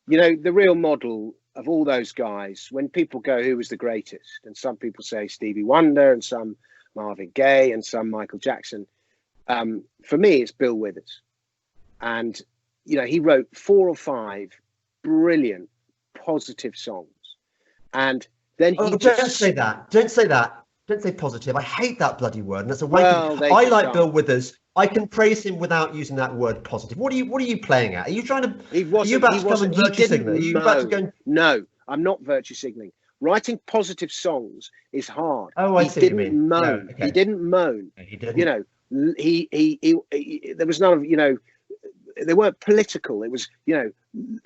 You know, the real model of all those guys, when people go, who was the greatest? And some people say Stevie Wonder, and some Marvin Gaye, and some Michael Jackson. For me, it's Bill Withers. And, you know, he wrote 4 or 5 brilliant, positive songs. And then he don't say that. Don't say that. Don't say positive. I hate that bloody word. And that's a way. I like Bill Withers. I can praise him without using that word positive. What are you playing at? Are you trying to? Are you about to come and virtue signal? Are you about to go? No, I'm not virtue signaling. Writing positive songs is hard. Oh, I see what you mean. Moan. No, okay. He didn't moan. No, he didn't. You know, he there was none of, you know, they weren't political. It was, you know,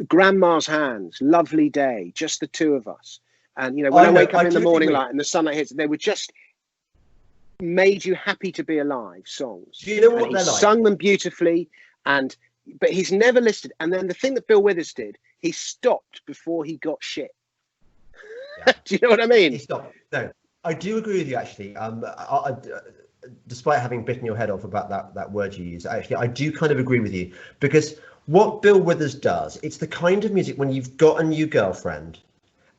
grandma's hands, lovely day, just the two of us. And, you know, when I wake up in the morning light and the sunlight hits, they were just made you happy to be alive songs. Do you know what they're like? Sung them beautifully, but he's never listed. And then the thing that Bill Withers did, he stopped before he got shit. Yeah. Do you know what I mean? He stopped. No, I do agree with you actually. Despite having bitten your head off about that word you use, actually, I do kind of agree with you, because what Bill Withers does, it's the kind of music when you've got a new girlfriend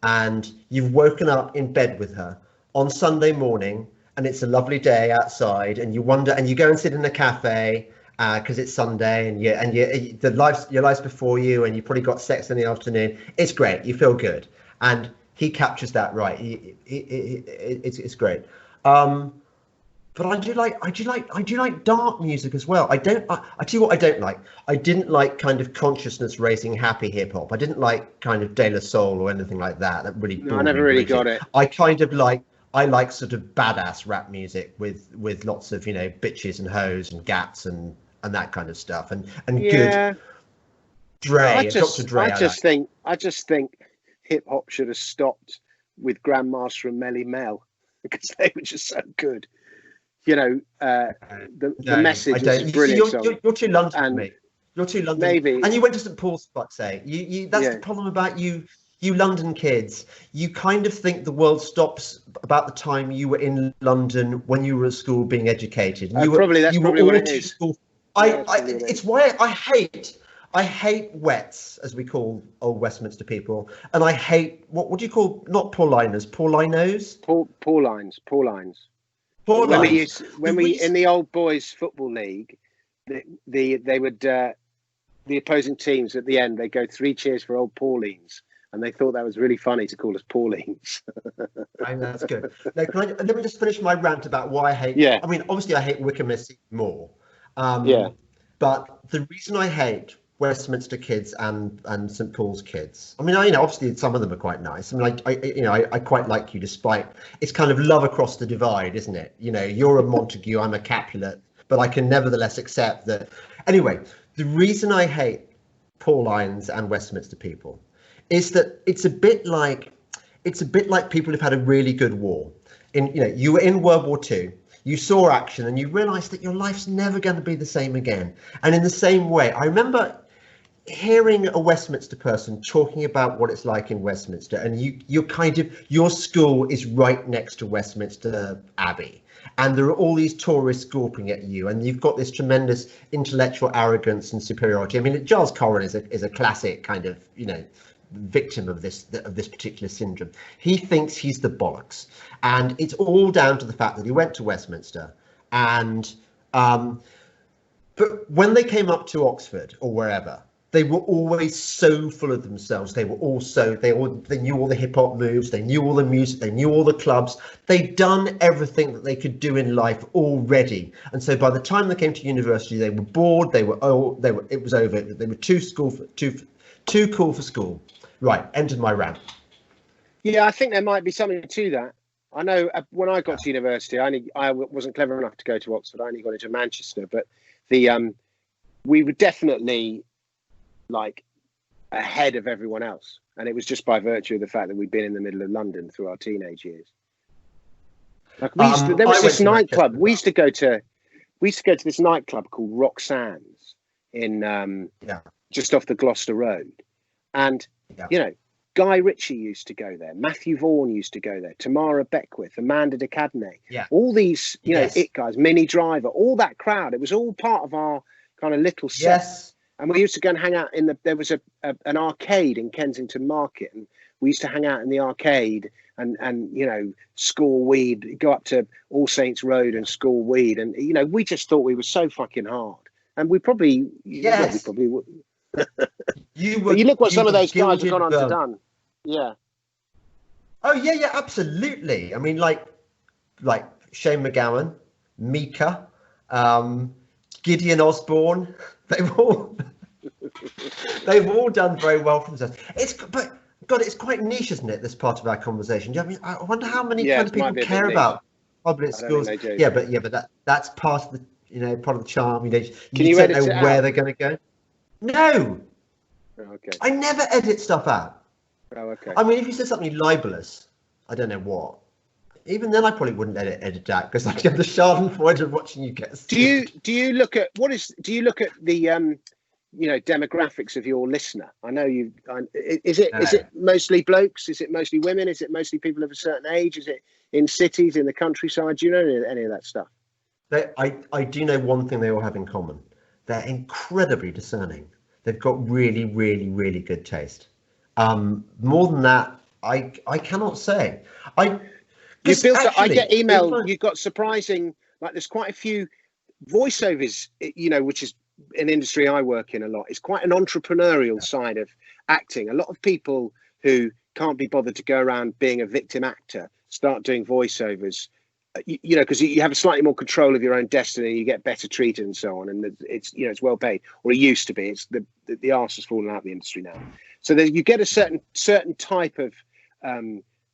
and you've woken up in bed with her on Sunday morning, and it's a lovely day outside, and you wonder, and you go and sit in a cafe because it's Sunday, and your life's before you, and you probably got sex in the afternoon. It's great. You feel good, and he captures that right. It's great. But I do like dark music as well. I tell you what I don't like. I didn't like kind of consciousness raising happy hip hop. I didn't like kind of De La Soul or anything like that. That really. No, I never really got it. I like sort of badass rap music with lots of, you know, bitches and hoes and gats and that kind of stuff and good Dre. Dr. Dre. I just think hip hop should have stopped with Grandmaster and Melly Mel, because they were just so good. You know, the message is brilliant. You're too London for me. You're too London. Maybe. And you went to St Paul's, for fuck's sake. That's the problem about you. You London kids, you kind of think the world stops about the time you were in London when you were at school being educated. That's probably what it is. It's why I hate wets, as we call old Westminster people, and I hate what do you call, not Pauliners, Paulinos? Paulines. When we in the old boys football league, they would the opposing teams at the end, they go 3 cheers for old Paulines. And they thought that was really funny to call us Paulines. I know, that's good. Now, let me just finish my rant about why I hate. Yeah. I mean, obviously, I hate Wykemis more. But the reason I hate Westminster kids and St Paul's kids, I mean, obviously some of them are quite nice. I mean, I quite like you, despite it's kind of love across the divide, isn't it? You know, you're a Montague, I'm a Capulet, but I can nevertheless accept that. Anyway, the reason I hate Paulines and Westminster people is that it's a bit like people who've had a really good war. You were in World War II, you saw action, and you realised that your life's never going to be the same again. And in the same way, I remember hearing a Westminster person talking about what it's like in Westminster, and your school is right next to Westminster Abbey, and there are all these tourists gawping at you, and you've got this tremendous intellectual arrogance and superiority. I mean, Giles Corran is a classic kind of, victim of this particular syndrome. He thinks he's the bollocks, and it's all down to the fact that he went to Westminster, and but when they came up to Oxford or wherever, they were always so full of themselves. They knew all the hip hop moves, they knew all the music, they knew all the clubs. They'd done everything that they could do in life already. And so by the time they came to university, they were bored, it was over. They were too cool for school. Right, ended my rant. Yeah, I think there might be something to that. I know when I got to university, I wasn't clever enough to go to Oxford. I only got into Manchester, but we were definitely like ahead of everyone else, and it was just by virtue of the fact that we'd been in the middle of London through our teenage years. Like there was this nightclub. We used to go to this nightclub called Roxanne's in just off the Gloucester Road, and Guy Ritchie used to go there, Matthew Vaughan used to go there, Tamara Beckwith, Amanda de Cadenet, all these it guys, Minnie Driver, all that crowd. It was all part of our kind of little set. Yes. And we used to go and hang out there was an arcade in Kensington Market, and we used to hang out in the arcade and score weed, go up to All Saints Road and score weed, and we just thought we were so fucking hard, and we probably we probably would. You look what some of those guys have gone on to done. Yeah. Oh yeah, absolutely. I mean, like Shane McGowan, Mika, Gideon Osborne. They've all done very well for themselves. It's quite niche, isn't it? This part of our conversation. I mean, I wonder how many kind of people care about public schools. Yeah, but that's part of the part of the charm. You don't know where they're going to go. No. Oh, okay. I never edit stuff out. Oh, okay. I mean, if you said something libelous, I don't know what. Even then, I probably wouldn't edit out because I have the schadenfreude of watching you get. Do you look at the demographics of your listener? I know you. Is it mostly blokes? Is it mostly women? Is it mostly people of a certain age? Is it in cities, in the countryside? Do you know any of that stuff? I do know one thing they all have in common. They're incredibly discerning. They've got really, really, really good taste. More than that, I cannot say. I get email. You've got surprising. Like there's quite a few voiceovers. Which is an industry I work in a lot. It's quite an entrepreneurial side of acting. A lot of people who can't be bothered to go around being a victim actor start doing voiceovers. Because you have a slightly more control of your own destiny, you get better treated and so on, and it's well paid, or it used to be. It's the arse has fallen out of the industry now. So you get a certain type of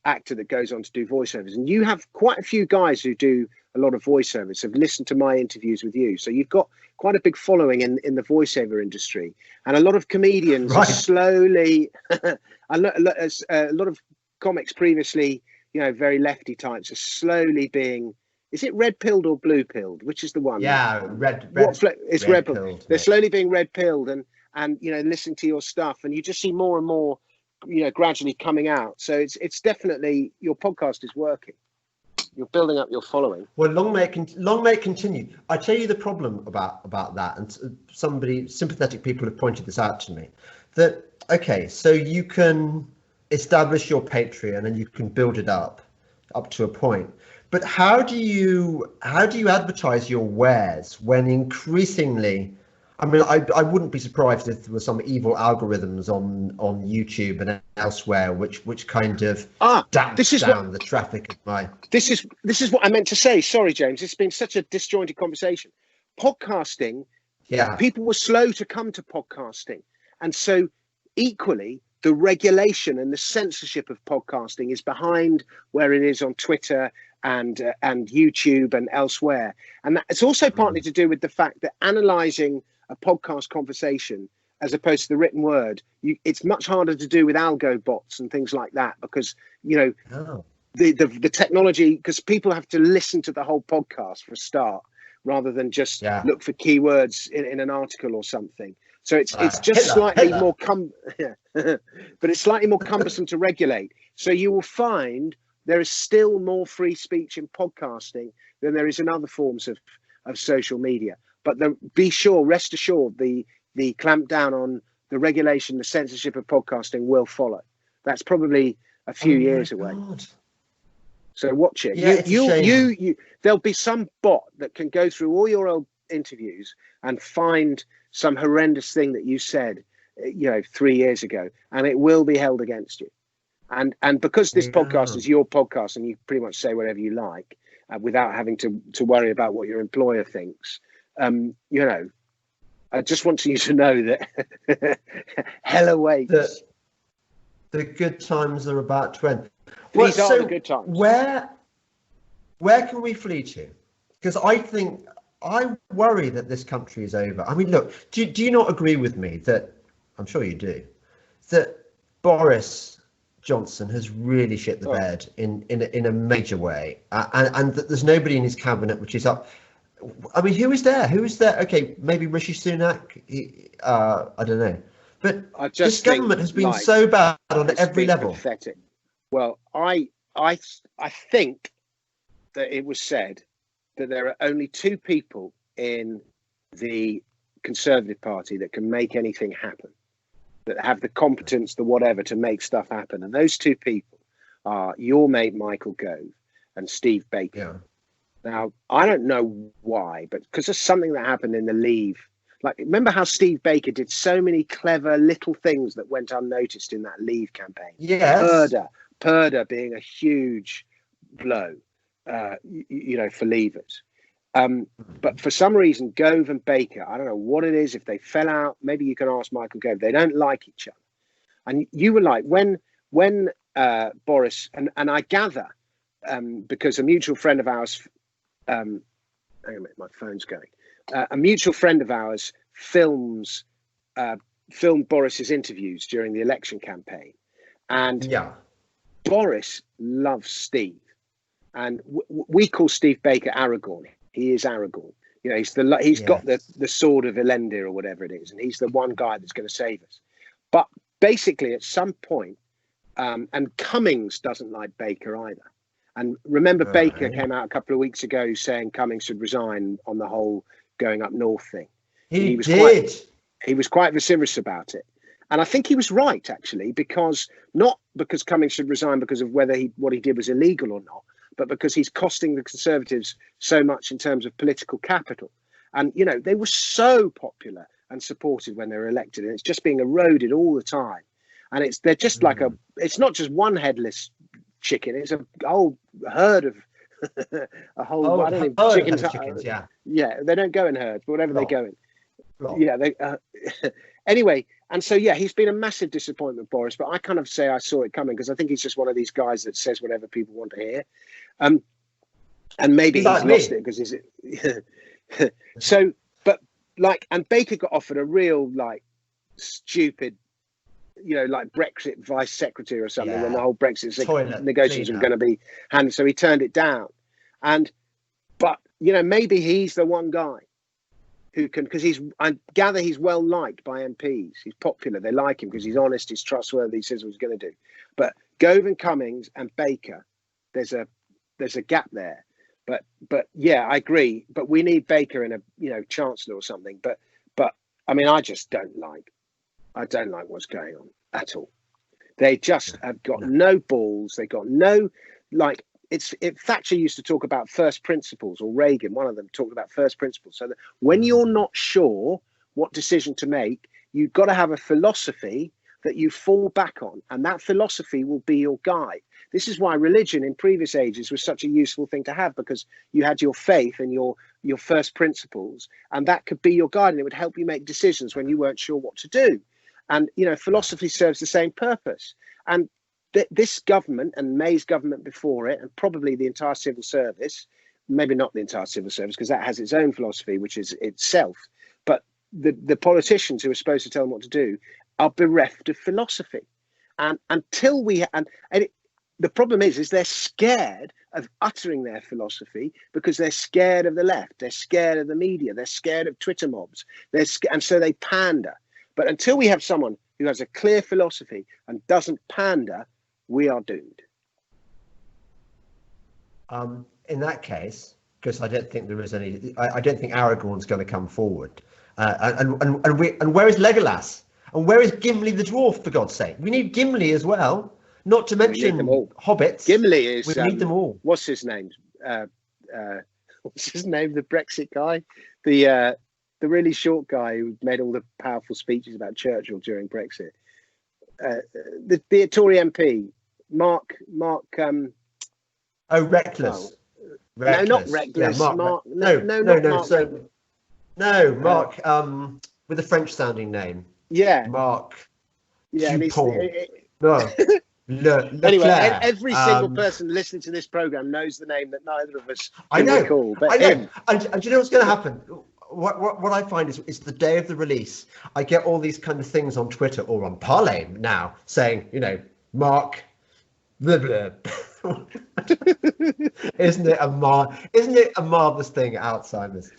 actor that goes on to do voiceovers, and you have quite a few guys who do a lot of voiceovers have listened to my interviews with you, so you've got quite a big following in the voiceover industry, and a lot of comedians are slowly a lot of comics previously very lefty types are slowly being, is it red pilled or blue pilled? Which is the one? Yeah, it's red pilled. They're slowly being red pilled and listening to your stuff, and you just see more and more, gradually coming out. So it's definitely, your podcast is working. You're building up your following. Well, long may it continue. I tell you the problem about that, and sympathetic people have pointed this out to me. That so you can establish your Patreon and you can build it up to a point, but how do you advertise your wares when increasingly, I mean, I wouldn't be surprised if there were some evil algorithms on YouTube and elsewhere which kind of damps down the traffic of my. This is what I meant to say. Sorry, James. It's been such a disjointed conversation. Podcasting. Yeah. People were slow to come to podcasting, and so equally, the regulation and the censorship of podcasting is behind where it is on Twitter and YouTube and elsewhere. And it's also partly to do with the fact that analysing a podcast conversation as opposed to the written word, it's much harder to do with algo bots and things like that, because the technology, because people have to listen to the whole podcast for a start rather than just look for keywords in an article or something. So it's just slightly more but it's slightly more cumbersome to regulate. So you will find there is still more free speech in podcasting than there is in other forms of social media. But rest assured, the clamp down on the regulation, the censorship of podcasting will follow. That's probably a few years away. So watch it. Yeah, there'll be some bot that can go through all your old interviews and find some horrendous thing that you said, 3 years ago, and it will be held against you. And because this podcast is your podcast and you pretty much say whatever you like without having to worry about what your employer thinks, I just want you to know that hell awaits. The good times are about to end. These are the good times. Where can we flee to? Because I worry that this country is over. I mean, look, do you not agree with me that, I'm sure you do, that Boris Johnson has really shit the bed in a major way, and that there's nobody in his cabinet which is up. I mean, who is there? Okay, maybe Rishi Sunak. I don't know, but this government has been so bad on every level. Pathetic. Well, I think that it was said that there are only two people in the Conservative Party that can make anything happen, that have the competence, the whatever, to make stuff happen. And those two people are your mate Michael Gove and Steve Baker. Yeah. Now, I don't know why, but because of something that happened in the Leave. Like, remember how Steve Baker did so many clever little things that went unnoticed in that Leave campaign? Yes. Purdah being a huge blow, for Leavers. But for some reason, Gove and Baker, I don't know what it is, if they fell out, maybe you can ask Michael Gove, they don't like each other. And you were like, when Boris, and I gather, because a mutual friend of ours, hang on a minute, my phone's going. A mutual friend of ours filmed Boris's interviews during the election campaign. And Boris loves Steve. And we call Steve Baker Aragorn. He is Aragorn. He's got the sword of Elendil or whatever it is, and he's the one guy that's going to save us. But basically, at some point, and Cummings doesn't like Baker either. And remember, Baker came out a couple of weeks ago saying Cummings should resign on the whole going up north thing. He did. He was quite vociferous about it. And I think he was right, actually, not because Cummings should resign because of whether what he did was illegal or not, but because he's costing the Conservatives so much in terms of political capital. And, they were so popular and supported when they were elected, and it's just being eroded all the time. And they're just like it's not just one headless chicken, it's a whole herd of chickens, yeah. Yeah, they don't go in herds, but whatever they go in. Yeah, they anyway, and so he's been a massive disappointment, Boris, but I kind of say I saw it coming because I think he's just one of these guys that says whatever people want to hear. And maybe he's lost it because he's so, but and Baker got offered a real stupid, like Brexit vice secretary or something when the whole Brexit negotiations were going to be handled. So he turned it down. But maybe he's the one guy who can, because I gather he's well liked by MPs. He's popular. They like him because he's honest, he's trustworthy, he says what he's going to do. But Gove and Cummings and Baker, there's a gap there. But yeah, I agree. But we need Baker in a chancellor or something. But I mean, I don't like what's going on at all. They just have got no balls. They got no Thatcher used to talk about first principles, or Reagan, one of them, talked about first principles. So that when you're not sure what decision to make, you've got to have a philosophy that you fall back on, and that philosophy will be your guide. This is why religion in previous ages was such a useful thing to have, because you had your faith and your first principles, and that could be your guide, and it would help you make decisions when you weren't sure what to do. And philosophy serves the same purpose. And this government and May's government before it, and probably the entire civil service, maybe not the entire civil service because that has its own philosophy, which is itself, but the politicians who are supposed to tell them what to do are bereft of philosophy. And until the problem is they're scared of uttering their philosophy because they're scared of the left, they're scared of the media, they're scared of Twitter mobs, and so they pander. But until we have someone who has a clear philosophy and doesn't pander, we are doomed. In that case, because I don't think there is any, I don't think Aragorn's going to come forward. And where is Legolas? And where is Gimli the dwarf? For God's sake, we need Gimli as well. Not to mention hobbits. Gimli is. We need them all. What's his name? What's his name? The Brexit guy, the really short guy who made all the powerful speeches about Churchill during Brexit. The Tory MP, Mark. Reckless. No, not Reckless. Yeah, Mark. Mark. With a French-sounding name. Yeah. Mark. Yeah. Anyway, every single person listening to this program knows the name that neither of us can recall. But him. And do you know what's going to happen? What I find is the day of the release, I get all these kind of things on Twitter or on Parley now saying, Mark, blah, blah. Isn't it a marvelous thing, Alzheimer's?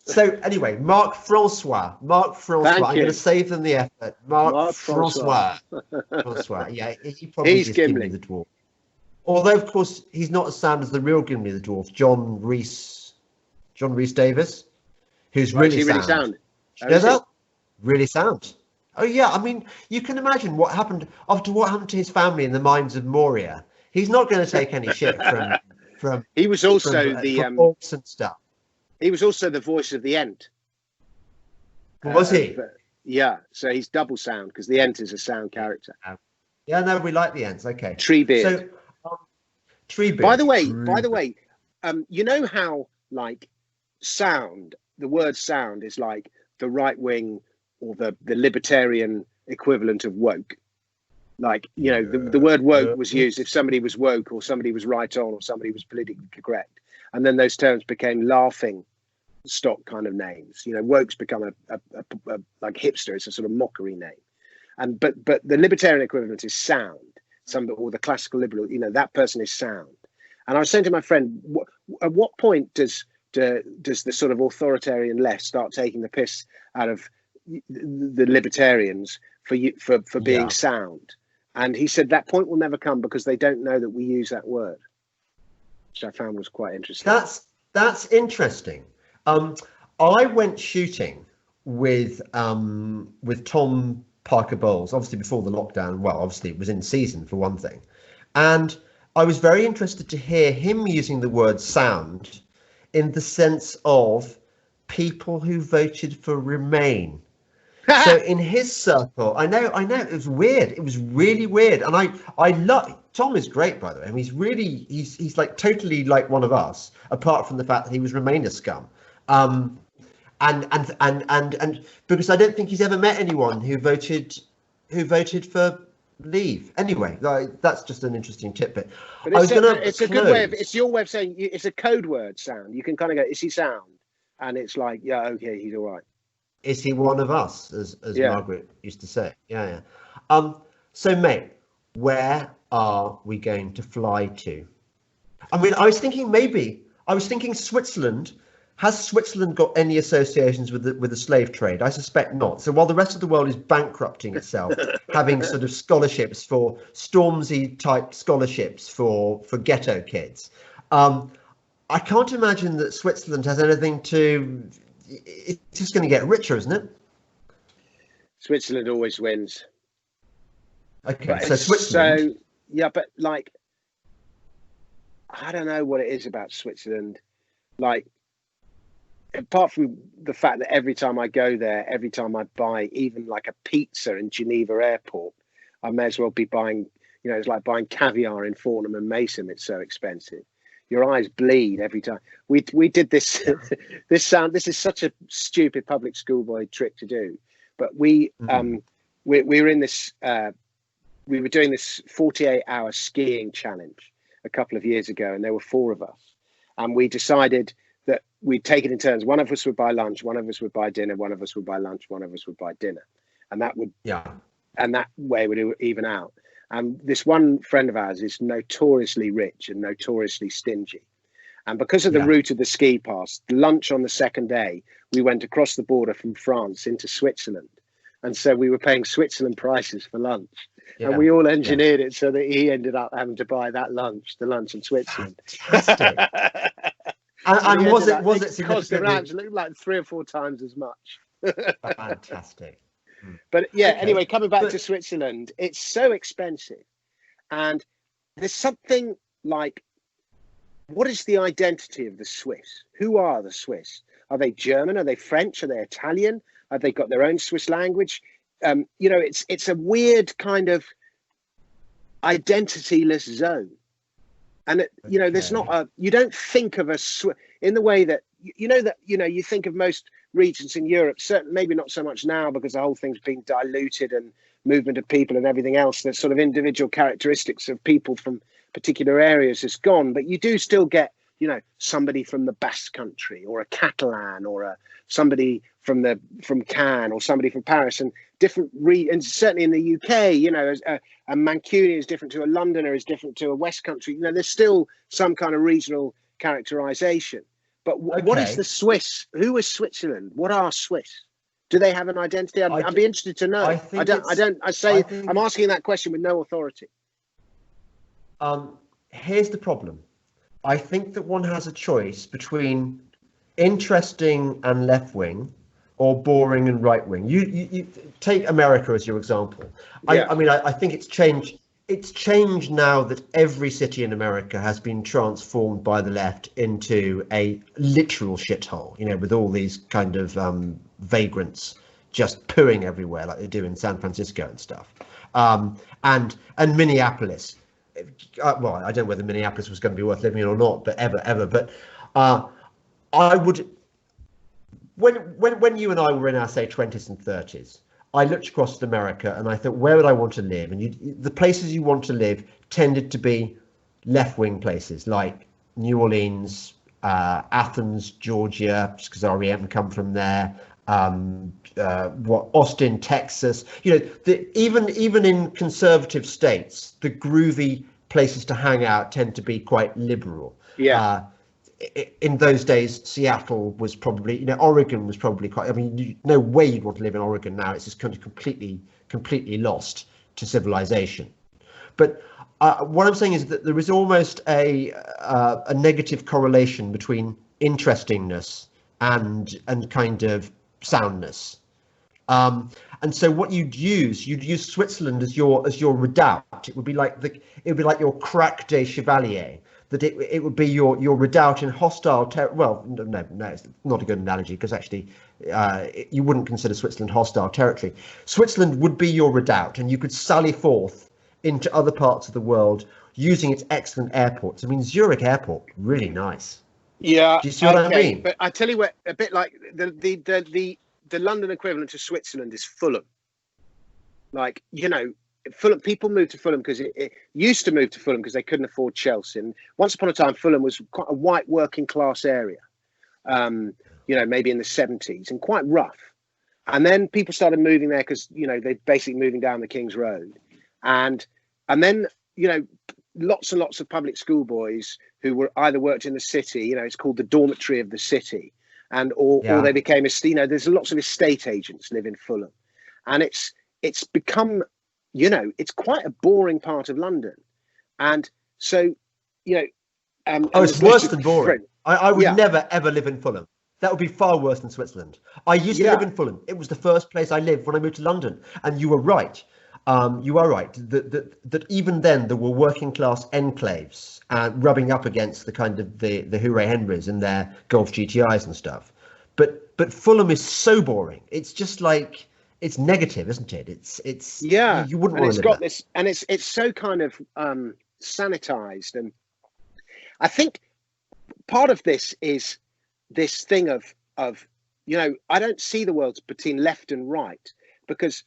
So anyway, Mark Francois. I'm going to save them the effort. Mark Francois. Yeah, he probably is Gimli the dwarf. Although, of course, he's not as sound as the real Gimli the dwarf, John Rhys Davis, who's really sound. Really sound. Oh yeah, I mean, you can imagine what happened to his family in the mines of Moria. He's not going to take any shit from. He was also the orcs and stuff. He was also the voice of the Ent. Was he? Yeah, so he's double sound because the Ent is a sound character. Yeah, no, we like the Ents. Okay. Treebeard. So, Treebeard. By the way, you know how like sound, the word sound is like the right wing or the libertarian equivalent of woke. Like, the word woke was used if somebody was woke or somebody was right on or somebody was politically correct. And then those terms became laughing stock kind of names. Woke's become a like hipster. It's a sort of mockery name. But the libertarian equivalent is sound. Or the classical liberal, that person is sound. And I was saying to my friend, at what point does the sort of authoritarian left start taking the piss out of the libertarians for being sound? And he said that point will never come because they don't know that we use that word, which I found was quite interesting. That's interesting. I went shooting with Tom Parker Bowles, obviously before the lockdown. Well, obviously it was in season for one thing, and I was very interested to hear him using the word sound in the sense of people who voted for Remain. So in his circle, I know, it was weird. It was really weird. And I love, Tom is great, by the way. I mean, he's like totally like one of us, apart from the fact that he was Remainer scum. And because I don't think he's ever met anyone who voted for Leave. Anyway, that's just an interesting tidbit. But it's a good way of, it's your way of saying it's a code word sound. You can kind of go, is he sound? And it's like, yeah, okay, he's all right. Is he one of us, as Margaret used to say? Yeah. So, mate, where are we going to fly to? I mean, I was thinking Switzerland. Has Switzerland got any associations with the slave trade? I suspect not. So while the rest of the world is bankrupting itself, having sort of scholarships for Stormzy type scholarships for ghetto kids, I can't imagine that Switzerland has anything to. It's just going to get richer, isn't it? Switzerland always wins. Okay, but so Switzerland. So yeah, but like, I don't know what it is about Switzerland. Like, apart from the fact that every time I go there, every time I buy even like a pizza in Geneva Airport, I may as well be buying. It's like buying caviar in Fortnum and Mason. It's so expensive. Your eyes bleed every time. We did this. This is such a stupid public schoolboy trick to do. But we were in this. We were doing this 48-hour skiing challenge a couple of years ago, and there were 4 of us, and we decided that we'd take it in turns. One of us would buy lunch, one of us would buy dinner, one of us would buy lunch, one of us would buy dinner, and that would and that way would even out. And this one friend of ours is notoriously rich and notoriously stingy. And because of the route of the ski pass, lunch on the second day, we went across the border from France into Switzerland. And so we were paying Switzerland prices for lunch. Yeah, and we all engineered it so that he ended up having to buy the lunch in Switzerland. Fantastic. and was it It cost significantly like 3 or 4 times as much. fantastic? But yeah, Okay. anyway, coming back to Switzerland, it's so expensive, and there's something like, what is the identity of the Swiss? Who are the Swiss? Are they German? Are they French? Are they Italian? Have they got their own Swiss language? It's a weird kind of identityless zone. And there's not you don't think of a Swiss in the way that you think of most regions in Europe, certainly maybe not so much now because the whole thing's been diluted and movement of people and everything else. The sort of individual characteristics of people from particular areas is gone, but you do still get somebody from the Basque country, or a Catalan, or somebody from Cannes, or somebody from Paris, and different and certainly in the UK, a Mancunian is different to a Londoner, is different to a West Country. There's still some kind of regional characterization. But what is the Swiss? Who is Switzerland? What are Swiss? Do they have an identity? I'd be interested to know. I'm asking that question with no authority. Here's the problem. I think that one has a choice between interesting and left wing, or boring and right wing. You take America as your example. Yeah. I think it's changed. It's changed now that every city in America has been transformed by the left into a literal shithole, with all these kind of vagrants just pooing everywhere like they do in San Francisco and stuff. And Minneapolis. Well, I don't know whether Minneapolis was going to be worth living in or not, but ever. But I would, when you and I were in our, say, 20s and 30s, I looked across at America and I thought, where would I want to live? And the places you want to live tended to be left-wing places like New Orleans, Athens, Georgia, just because REM come from there. Austin, Texas. Even in conservative states, the groovy places to hang out tend to be quite liberal. Yeah. In those days, Seattle was probably, Oregon was probably quite. No way you'd want to live in Oregon now. It's just kind of completely lost to civilization. But what I'm saying is that there is almost a negative correlation between interestingness and kind of soundness. And so what you'd use Switzerland as your redoubt. It would be like your crack de chevalier. That it would be your redoubt in hostile well, no, it's not a good analogy, because actually you wouldn't consider Switzerland hostile territory. Switzerland would be your redoubt, and you could sally forth into other parts of the world using its excellent airports. Zurich Airport, really nice. Yeah. Do you see what I mean? But I tell you what, a bit like the London equivalent to Switzerland is Fulham. Fulham, people moved to Fulham because it used to move to Fulham because they couldn't afford Chelsea. And once upon a time, Fulham was quite a white working class area, maybe in the 70s, and quite rough. And then people started moving there because, they're basically moving down the King's Road. And then, lots and lots of public school boys who were either worked in the city, it's called the dormitory of the city, or they became there's lots of estate agents live in Fulham. And it's become, it's quite a boring part of London. And so, it's worse than boring. I would never, ever live in Fulham. That would be far worse than Switzerland. I used to live in Fulham. It was the first place I lived when I moved to London. And you were right. You are right that even then there were working class enclaves rubbing up against the kind of the Hooray Henrys and their Golf GTIs and stuff. But Fulham is so boring. It's just like, it's negative, isn't it? It's you wouldn't want to live there. This, and it's so kind of sanitized. And I think part of this is this thing of I don't see the world between left and right, because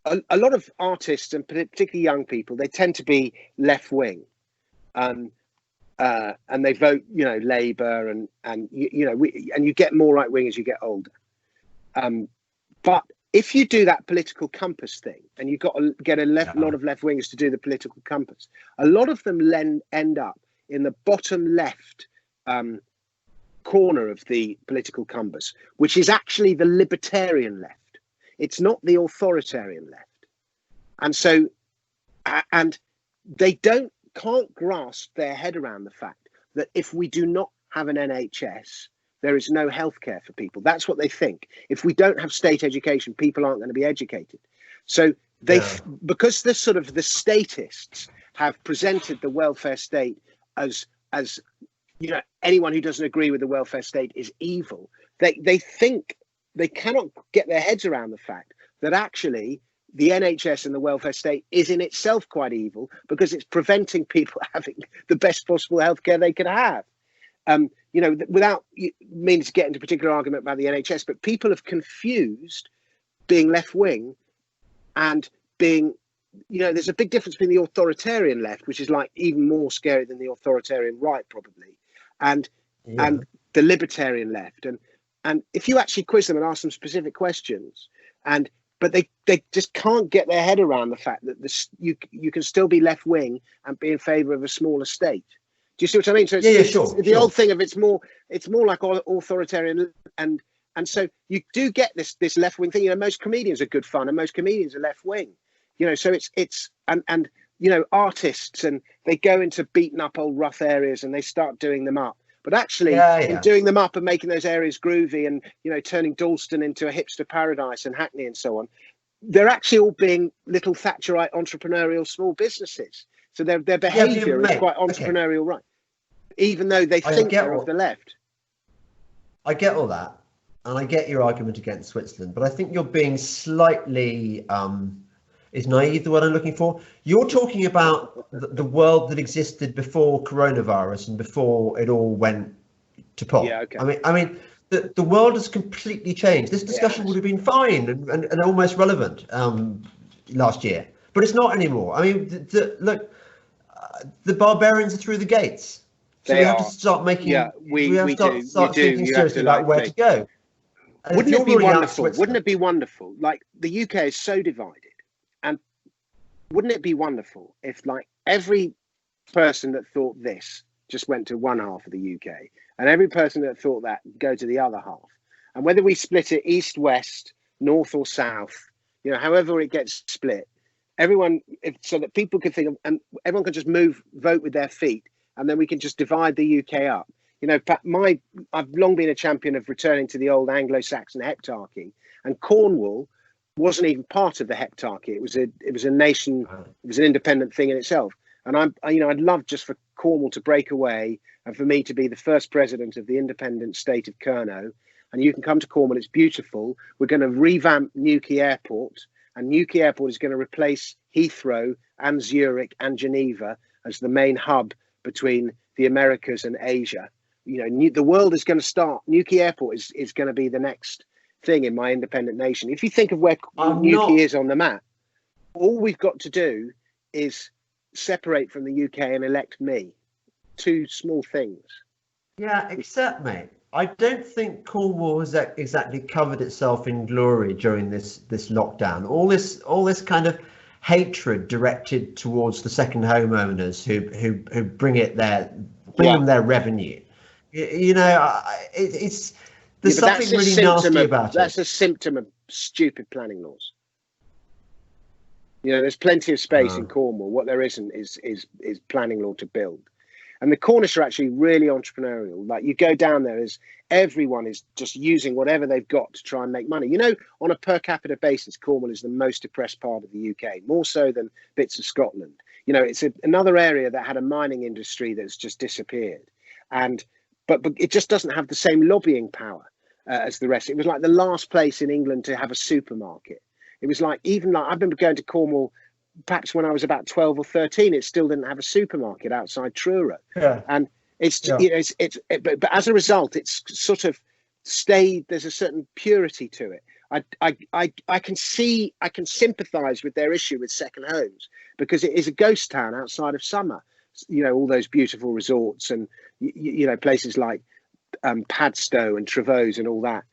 a lot of artists, and particularly young people, they tend to be left wing, and they vote Labour, and you get more right wing as you get older. But if you do that political compass thing, and you've got to get a lot of left wingers to do the political compass, a lot of them end up in the bottom left corner of the political compass, which is actually the libertarian left. It's not the authoritarian left. And so, and they can't grasp their head around the fact that if we do not have an NHS, there is no healthcare for people. That's what they think. If we don't have state education, people aren't going to be educated. So because the statists have presented the welfare state as anyone who doesn't agree with the welfare state is evil. They think they cannot get their heads around the fact that actually the NHS and the welfare state is in itself quite evil, because it's preventing people having the best possible healthcare they could have. Without meaning to get into a particular argument about the NHS, but people have confused being left wing and being, there's a big difference between the authoritarian left, which is like even more scary than the authoritarian right, probably, and the libertarian left. And if you actually quiz them and ask them specific questions, but they just can't get their head around the fact that you can still be left wing and be in favour of a smaller state. Do you see what I mean? So it's old thing of it's more like authoritarian, and so you do get this left wing thing. Most comedians are good fun, and most comedians are left wing. So it's artists, and they go into beaten up old rough areas and they start doing them up. But actually, in doing them up and making those areas groovy and, turning Dalston into a hipster paradise and Hackney and so on, they're actually all being little Thatcherite entrepreneurial small businesses. So their behaviour is quite entrepreneurial, right? Even though they think they're of the left. I get all that. And I get your argument against Switzerland. But I think you're being slightly... is naive the word I'm looking for? You're talking about the world that existed before coronavirus and before it all went to pot. Yeah, okay. I mean, the world has completely changed. This discussion would have been fine and almost relevant last year, but it's not anymore. I mean, look, the barbarians are through the gates. So we have to start making. Yeah, we have to start thinking seriously about where to go. And wouldn't it be wonderful? Wouldn't it be wonderful? Like, the UK is so divided. And wouldn't it be wonderful if, like, every person that thought this just went to one half of the UK, and every person that thought that go to the other half, and whether we split it east, west, north or south, however it gets split, so that people could think of, and everyone could just vote with their feet, and then we can just divide the UK up. I've long been a champion of returning to the old Anglo-Saxon heptarchy, and Cornwall wasn't even part of the heptarchy. It was a nation. It was an independent thing in itself. And I'd love just for Cornwall to break away and for me to be the first president of the independent state of Kernow. And you can come to Cornwall. It's beautiful. We're going to revamp Newquay Airport, and Newquay Airport is going to replace Heathrow and Zurich and Geneva as the main hub between the Americas and Asia. The world is going to start. Newquay Airport is going to be the next thing in my independent nation. If you think of where Newquay is on the map, all we've got to do is separate from the UK and elect me. Two small things. Yeah, except, mate, I don't think Cornwall has exactly covered itself in glory during this lockdown. All this kind of hatred directed towards the second homeowners who bring them their revenue. It's there's something really nasty about it. That's a symptom of stupid planning laws. There's plenty of space in Cornwall. What there isn't is planning law to build. And the Cornish are actually really entrepreneurial. Like, you go down there, everyone is just using whatever they've got to try and make money. On a per capita basis, Cornwall is the most depressed part of the UK, more so than bits of Scotland. It's another area that had a mining industry that's just disappeared. But it just doesn't have the same lobbying power as the rest. It was like the last place in England to have a supermarket. It was like, I remember going to Cornwall, perhaps when I was about 12 or 13, it still didn't have a supermarket outside Truro. Yeah. And but as a result, it's sort of stayed. There's a certain purity to it. I can sympathise with their issue with second homes, because it is a ghost town outside of summer. All those beautiful resorts and places like Padstow and Trevose and all that.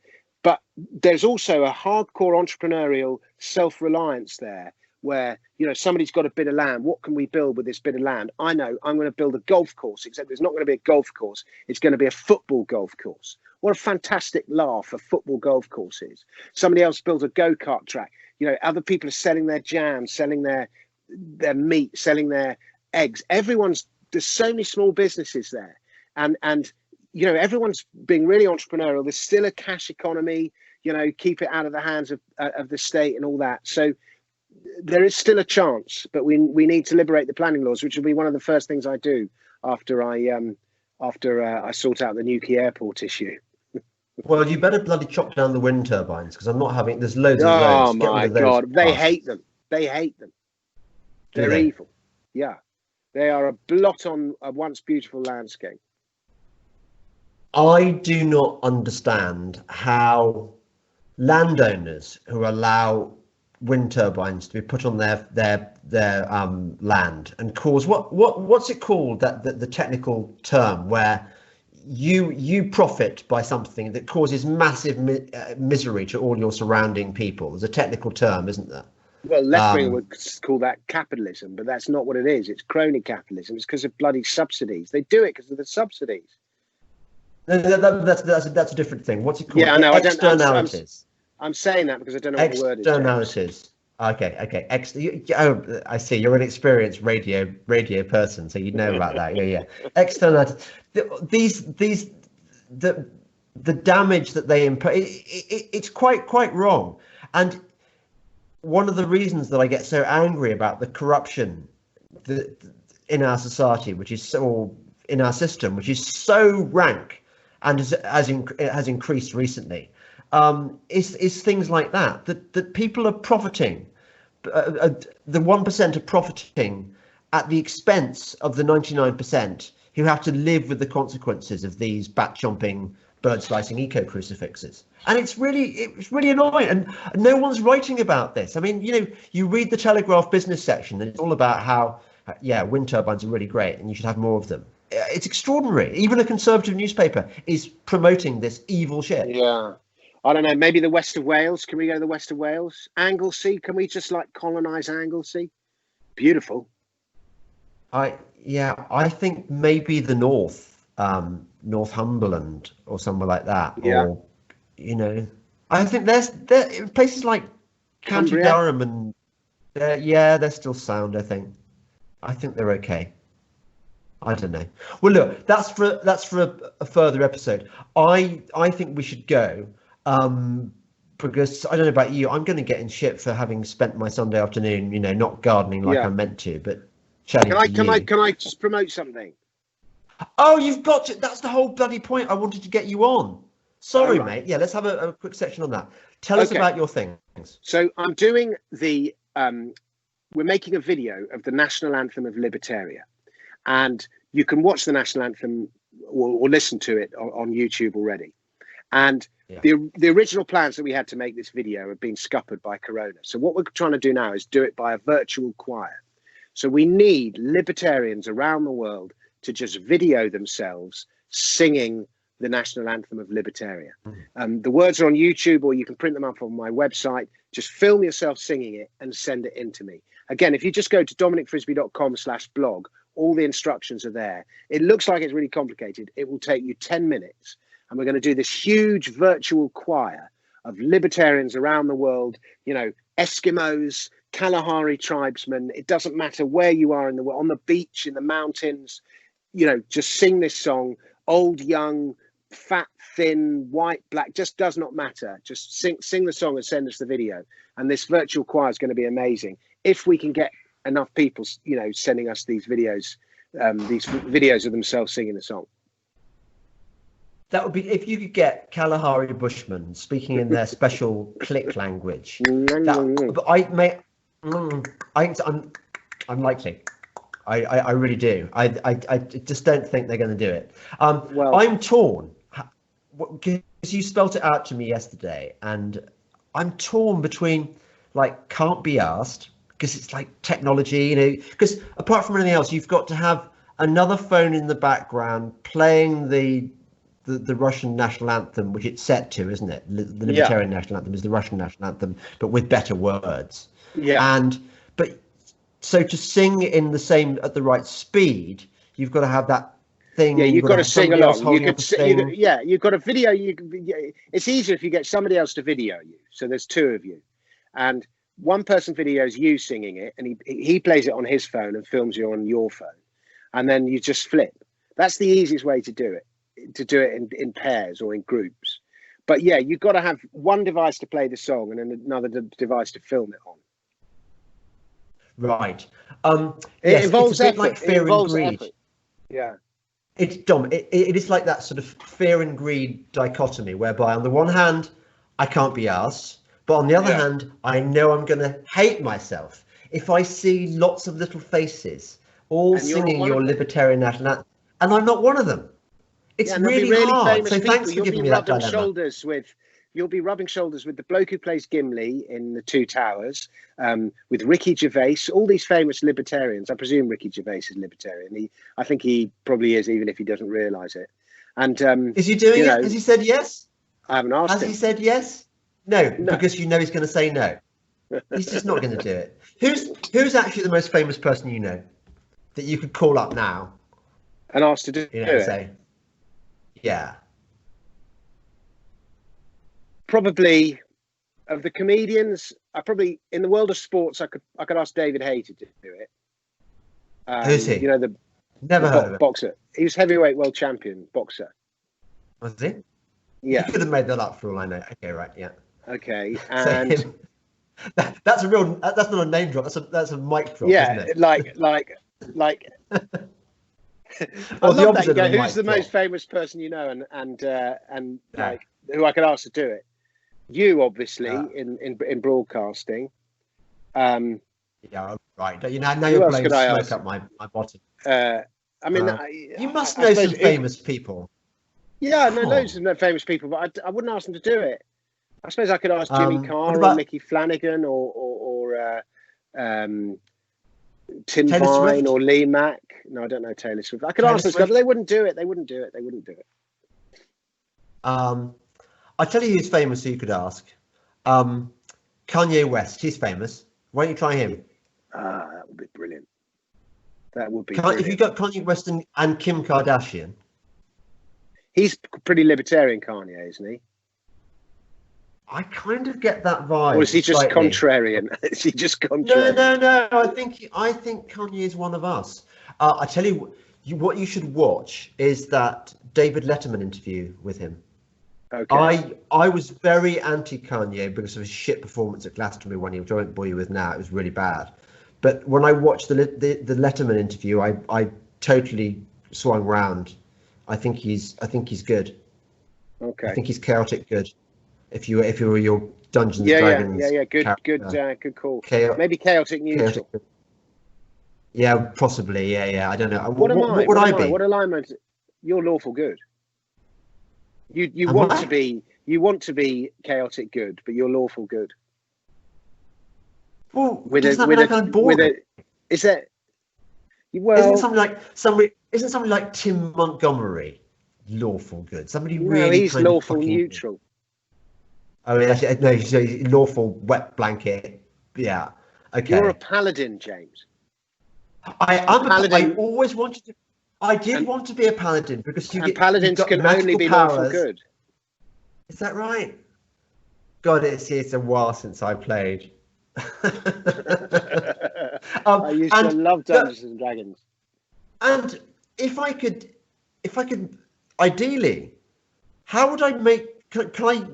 But there's also a hardcore entrepreneurial self-reliance there, where somebody's got a bit of land. What can we build with this bit of land? I know I'm going to build a golf course, except there's not going to be a golf course. It's going to be a football golf course. What a fantastic laugh a football golf course is. Somebody else builds a go-kart track. Other people are selling their jam, selling their meat, selling their eggs. There's so many small businesses there. And everyone's being really entrepreneurial. There's still a cash economy, keep it out of the hands of the state and all that. So there is still a chance, but we need to liberate the planning laws, which will be one of the first things I do after I sort out the nuclear airport issue. Well, you better bloody chop down the wind turbines, because I'm not having. There's loads of those. Oh my God, they hate them. They hate them. They're evil. Yeah, they are a blot on a once beautiful landscape. I do not understand how landowners who allow wind turbines to be put on their land and cause what's it called, that the technical term where you profit by something that causes massive misery to all your surrounding people. There's a technical term, isn't there? Well, left-wing would call that capitalism, but that's not what it is. It's crony capitalism. It's because of bloody subsidies. They do it because of the subsidies. That's a different thing. What's it called? Yeah, I know. Externalities. I'm saying that because I don't know what the word is. Externalities. Okay. I see. You're an experienced radio person, so you know about that. Yeah. Externalities. The damage that they impose. It's quite wrong. And one of the reasons that I get so angry about the corruption in our society, in our system, which is so rank and has increased recently, is things like that people are profiting. The 1% are profiting at the expense of the 99% who have to live with the consequences of these bat-chomping, bird-slicing eco-crucifixes. And it's really annoying, and no one's writing about this. I mean, you read the Telegraph business section, and it's all about how, wind turbines are really great, and you should have more of them. It's extraordinary. Even a conservative newspaper is promoting this evil shit. Yeah. I don't know, maybe the west of Wales. Can we go to the west of Wales? Anglesey, can we just colonise Anglesey? Beautiful. I think maybe the north, Northumberland or somewhere like that. Yeah. Or, I think there's places like County Cumbria. Durham and they're still sound. I think they're okay. I don't know. Well, look, that's for a further episode. I think we should go. Because I don't know about you, I'm going to get in shit for having spent my Sunday afternoon, not gardening like I'm meant to, but chatting to you. Can I just promote something? Oh, you've got to. That's the whole bloody point. I wanted to get you on. Sorry, mate. Yeah, let's have a quick section on that. Tell us about your things. So I'm doing we're making a video of the national anthem of Libertaria, and you can watch the national anthem or listen to it on YouTube already. And the original plans that we had to make this video have been scuppered by Corona. So what we're trying to do now is do it by a virtual choir. So we need libertarians around the world to just video themselves singing the national anthem of Libertaria. The words are on YouTube, or you can print them up on my website. Just film yourself singing it and send it in to me. Again, if you just go to dominicfrisby.com/blog, all the instructions are there. It looks like it's really complicated. It will take you 10 minutes. And we're going to do this huge virtual choir of libertarians around the world, Eskimos, Kalahari tribesmen. It doesn't matter where you are in the world, on the beach, in the mountains, just sing this song. Old, young, fat, thin, white, black, just does not matter. Just sing the song and send us the video. And this virtual choir is going to be amazing. If we can get enough people, sending us these videos of themselves singing the song. That would be if you could get Kalahari Bushmen speaking in their special click language. I'm likely. I really do. I just don't think they're going to do it. I'm torn because you spelt it out to me yesterday, and I'm torn between can't be asked because it's like technology, because apart from anything else, you've got to have another phone in the background playing the Russian national anthem, which it's set to, isn't it? The Libertarian national anthem is the Russian national anthem, but with better words. Yeah. So to sing at the right speed, you've got to have that thing. Yeah, you've got to sing along. You could, you've got a video. It's easier if you get somebody else to video you. So there's two of you, and one person videos you singing it, and he plays it on his phone and films you on your phone, and then you just flip. That's the easiest way to do it. To do it in pairs or in groups. But yeah, you've got to have one device to play the song and then another device to film it on. Right. It involves it's a bit effort. like fear and greed. Effort. Yeah. It's Dom. It is like that sort of fear and greed dichotomy, whereby on the one hand, I can't be arsed, but on the other hand, I know I'm going to hate myself if I see lots of little faces all singing your libertarian national anthem, and I'm not one of them. It's really hard. So thanks for giving me that dilemma. You'll be rubbing shoulders with the bloke who plays Gimli in The Two Towers, with Ricky Gervais, all these famous libertarians. I presume Ricky Gervais is libertarian. I think he probably is, even if he doesn't realise it. And is he doing it? Has he said yes? I haven't asked him. Has he said yes? No, because you know he's going to say no. He's just not going to do it. Who's actually the most famous person you know that you could call up now and ask to do it? Say, yeah. Probably of the comedians, in the world of sports, I could ask David Hay to do it. Who's he? You know, the heard of him. Boxer. He was heavyweight world champion boxer. Was he? Yeah. You could have made that up for all I know. Okay, right, yeah. Okay, and that's not a name drop. That's a mic drop. Yeah, isn't it? like. I love that. You go, who's the most famous person you know, and like who I could ask to do it? You, obviously, in broadcasting. Yeah, right. You know, now you're blowing smoke up my bottom. I mean, you must know some famous people. Yeah, I know loads of famous people, but I wouldn't ask them to do it. I suppose I could ask Jimmy Carr or Mickey Flanagan or Tim Vine or Lee Mack. No, I don't know Taylor Swift. I could ask them, but they wouldn't do it. They wouldn't do it. I tell you who's famous who you could ask. Kanye West. He's famous. Why don't you try him? That would be brilliant. That would be brilliant. If you got Kanye West and Kim Kardashian. He's pretty libertarian, Kanye, isn't he? I kind of get that vibe. Or is he just contrarian? Is he just contrarian? No. I think Kanye is one of us. I tell you, what you should watch is that David Letterman interview with him. Okay. I was very anti-Kanye because of his shit performance at Glastonbury when which I won't bore you with now. It was really bad. But when I watched the Letterman interview, I totally swung round. I think he's good. Okay. I think he's chaotic good. If you were your Dungeons and Dragons. Good call. Maybe chaotic neutral. Yeah, possibly. Yeah. I don't know. What would I be? What alignment? You're lawful good. You want to be chaotic good, but you're lawful good. Well, isn't somebody like Tim Montgomery lawful good? Somebody really he's lawful neutral. Oh, yeah, no, he's lawful wet blanket. Yeah. Okay. You're a paladin, James. I'm a paladin. I always wanted to. I did want to be a paladin because paladins can only be lawful good. Is that right? God, it's a while since I played. I used to love Dungeons and Dragons. And if I could, ideally, how would I make? Can I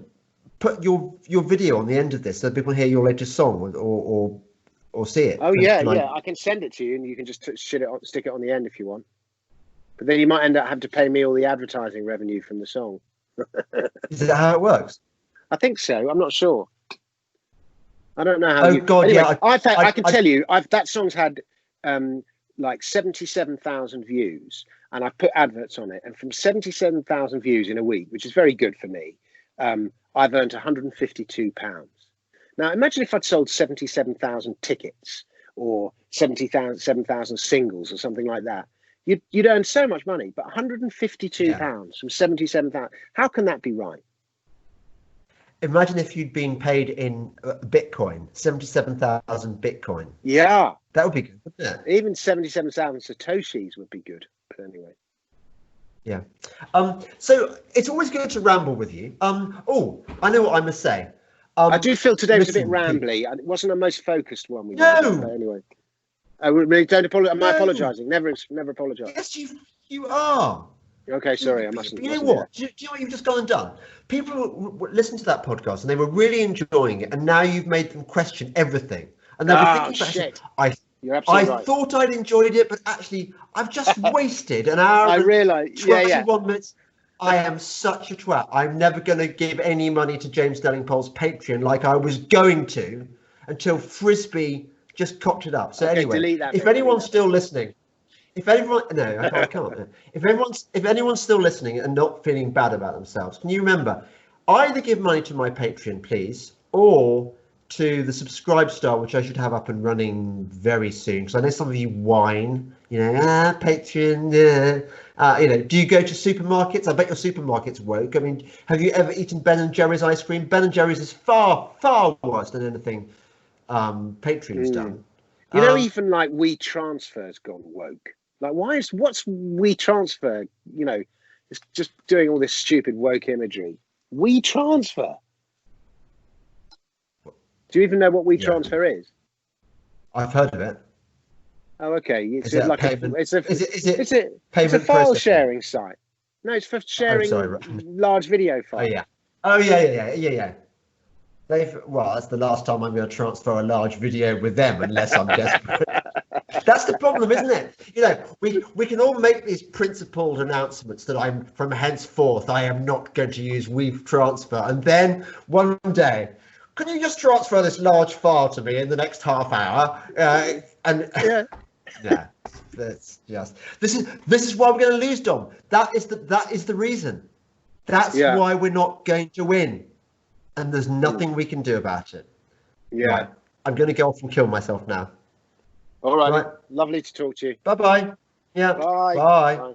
put your video on the end of this so people hear your latest song or see it? Oh yeah, I can send it to you, and you can just stick it on the end if you want. But then you might end up having to pay me all the advertising revenue from the song. Is that how it works? I think so. I'm not sure. I don't know how. God, anyway, yeah. I can tell you, that song's had like 77,000 views, and I put adverts on it. And from 77,000 views in a week, which is very good for me, I've earned £152. Now, imagine if I'd sold 77,000 tickets or 7,000 singles or something like that. You'd earn so much money, but £152 from 77,000. How can that be right? Imagine if you'd been paid in Bitcoin, 77,000 Bitcoin. Yeah. That would be good, wouldn't it? Even 77,000 Satoshis would be good. But anyway. Yeah. So it's always good to ramble with you. Oh, I know what I must say. I do feel today was a bit listen, rambly. It wasn't the most focused one we No. did. But anyway, I really don't apologize. Am I No. apologising? Never apologise. Yes, you are. Okay, sorry, I mustn't. You know what? Do you know what you've just gone and done? People listened to that podcast and they were really enjoying it, and now you've made them question everything. And they were thinking, shit. I right. thought I'd enjoyed it, but actually, I've just wasted an hour. I realise. 21 minutes. I am such a twat. I'm never going to give any money to James Delingpole's Patreon like I was going to until Frisby just cocked it up. So anyway, delete that if anyone's still listening, if anyone's still listening and not feeling bad about themselves, can you remember, either give money to my Patreon, please, or to the Subscribe Star, which I should have up and running very soon, because I know some of you whine, Patreon, do you go to supermarkets? I bet your supermarket's woke. I mean, have you ever eaten Ben & Jerry's ice cream? Ben & Jerry's is far, far worse than anything Patreon's done. Even like WeTransfer's gone woke. Like, what's WeTransfer? It's just doing all this stupid woke imagery. WeTransfer. Do you even know what WeTransfer is? I've heard of it. Oh, okay. It's Is like payment, it's a payment file sharing site. No, it's for sharing large video files. Oh yeah. That's the last time I'm going to transfer a large video with them, unless I'm desperate. That's the problem, isn't it? We can all make these principled announcements that from henceforth I am not going to use WeTransfer, and then one day, can you just transfer this large file to me in the next half hour? That's just this is why we're going to lose, Dom. That is the reason. That's why we're not going to win, and there's nothing we can do about it. Yeah, right. I'm going to go off and kill myself now. All right. Lovely to talk to you. Bye-bye. Yeah. Bye. Bye.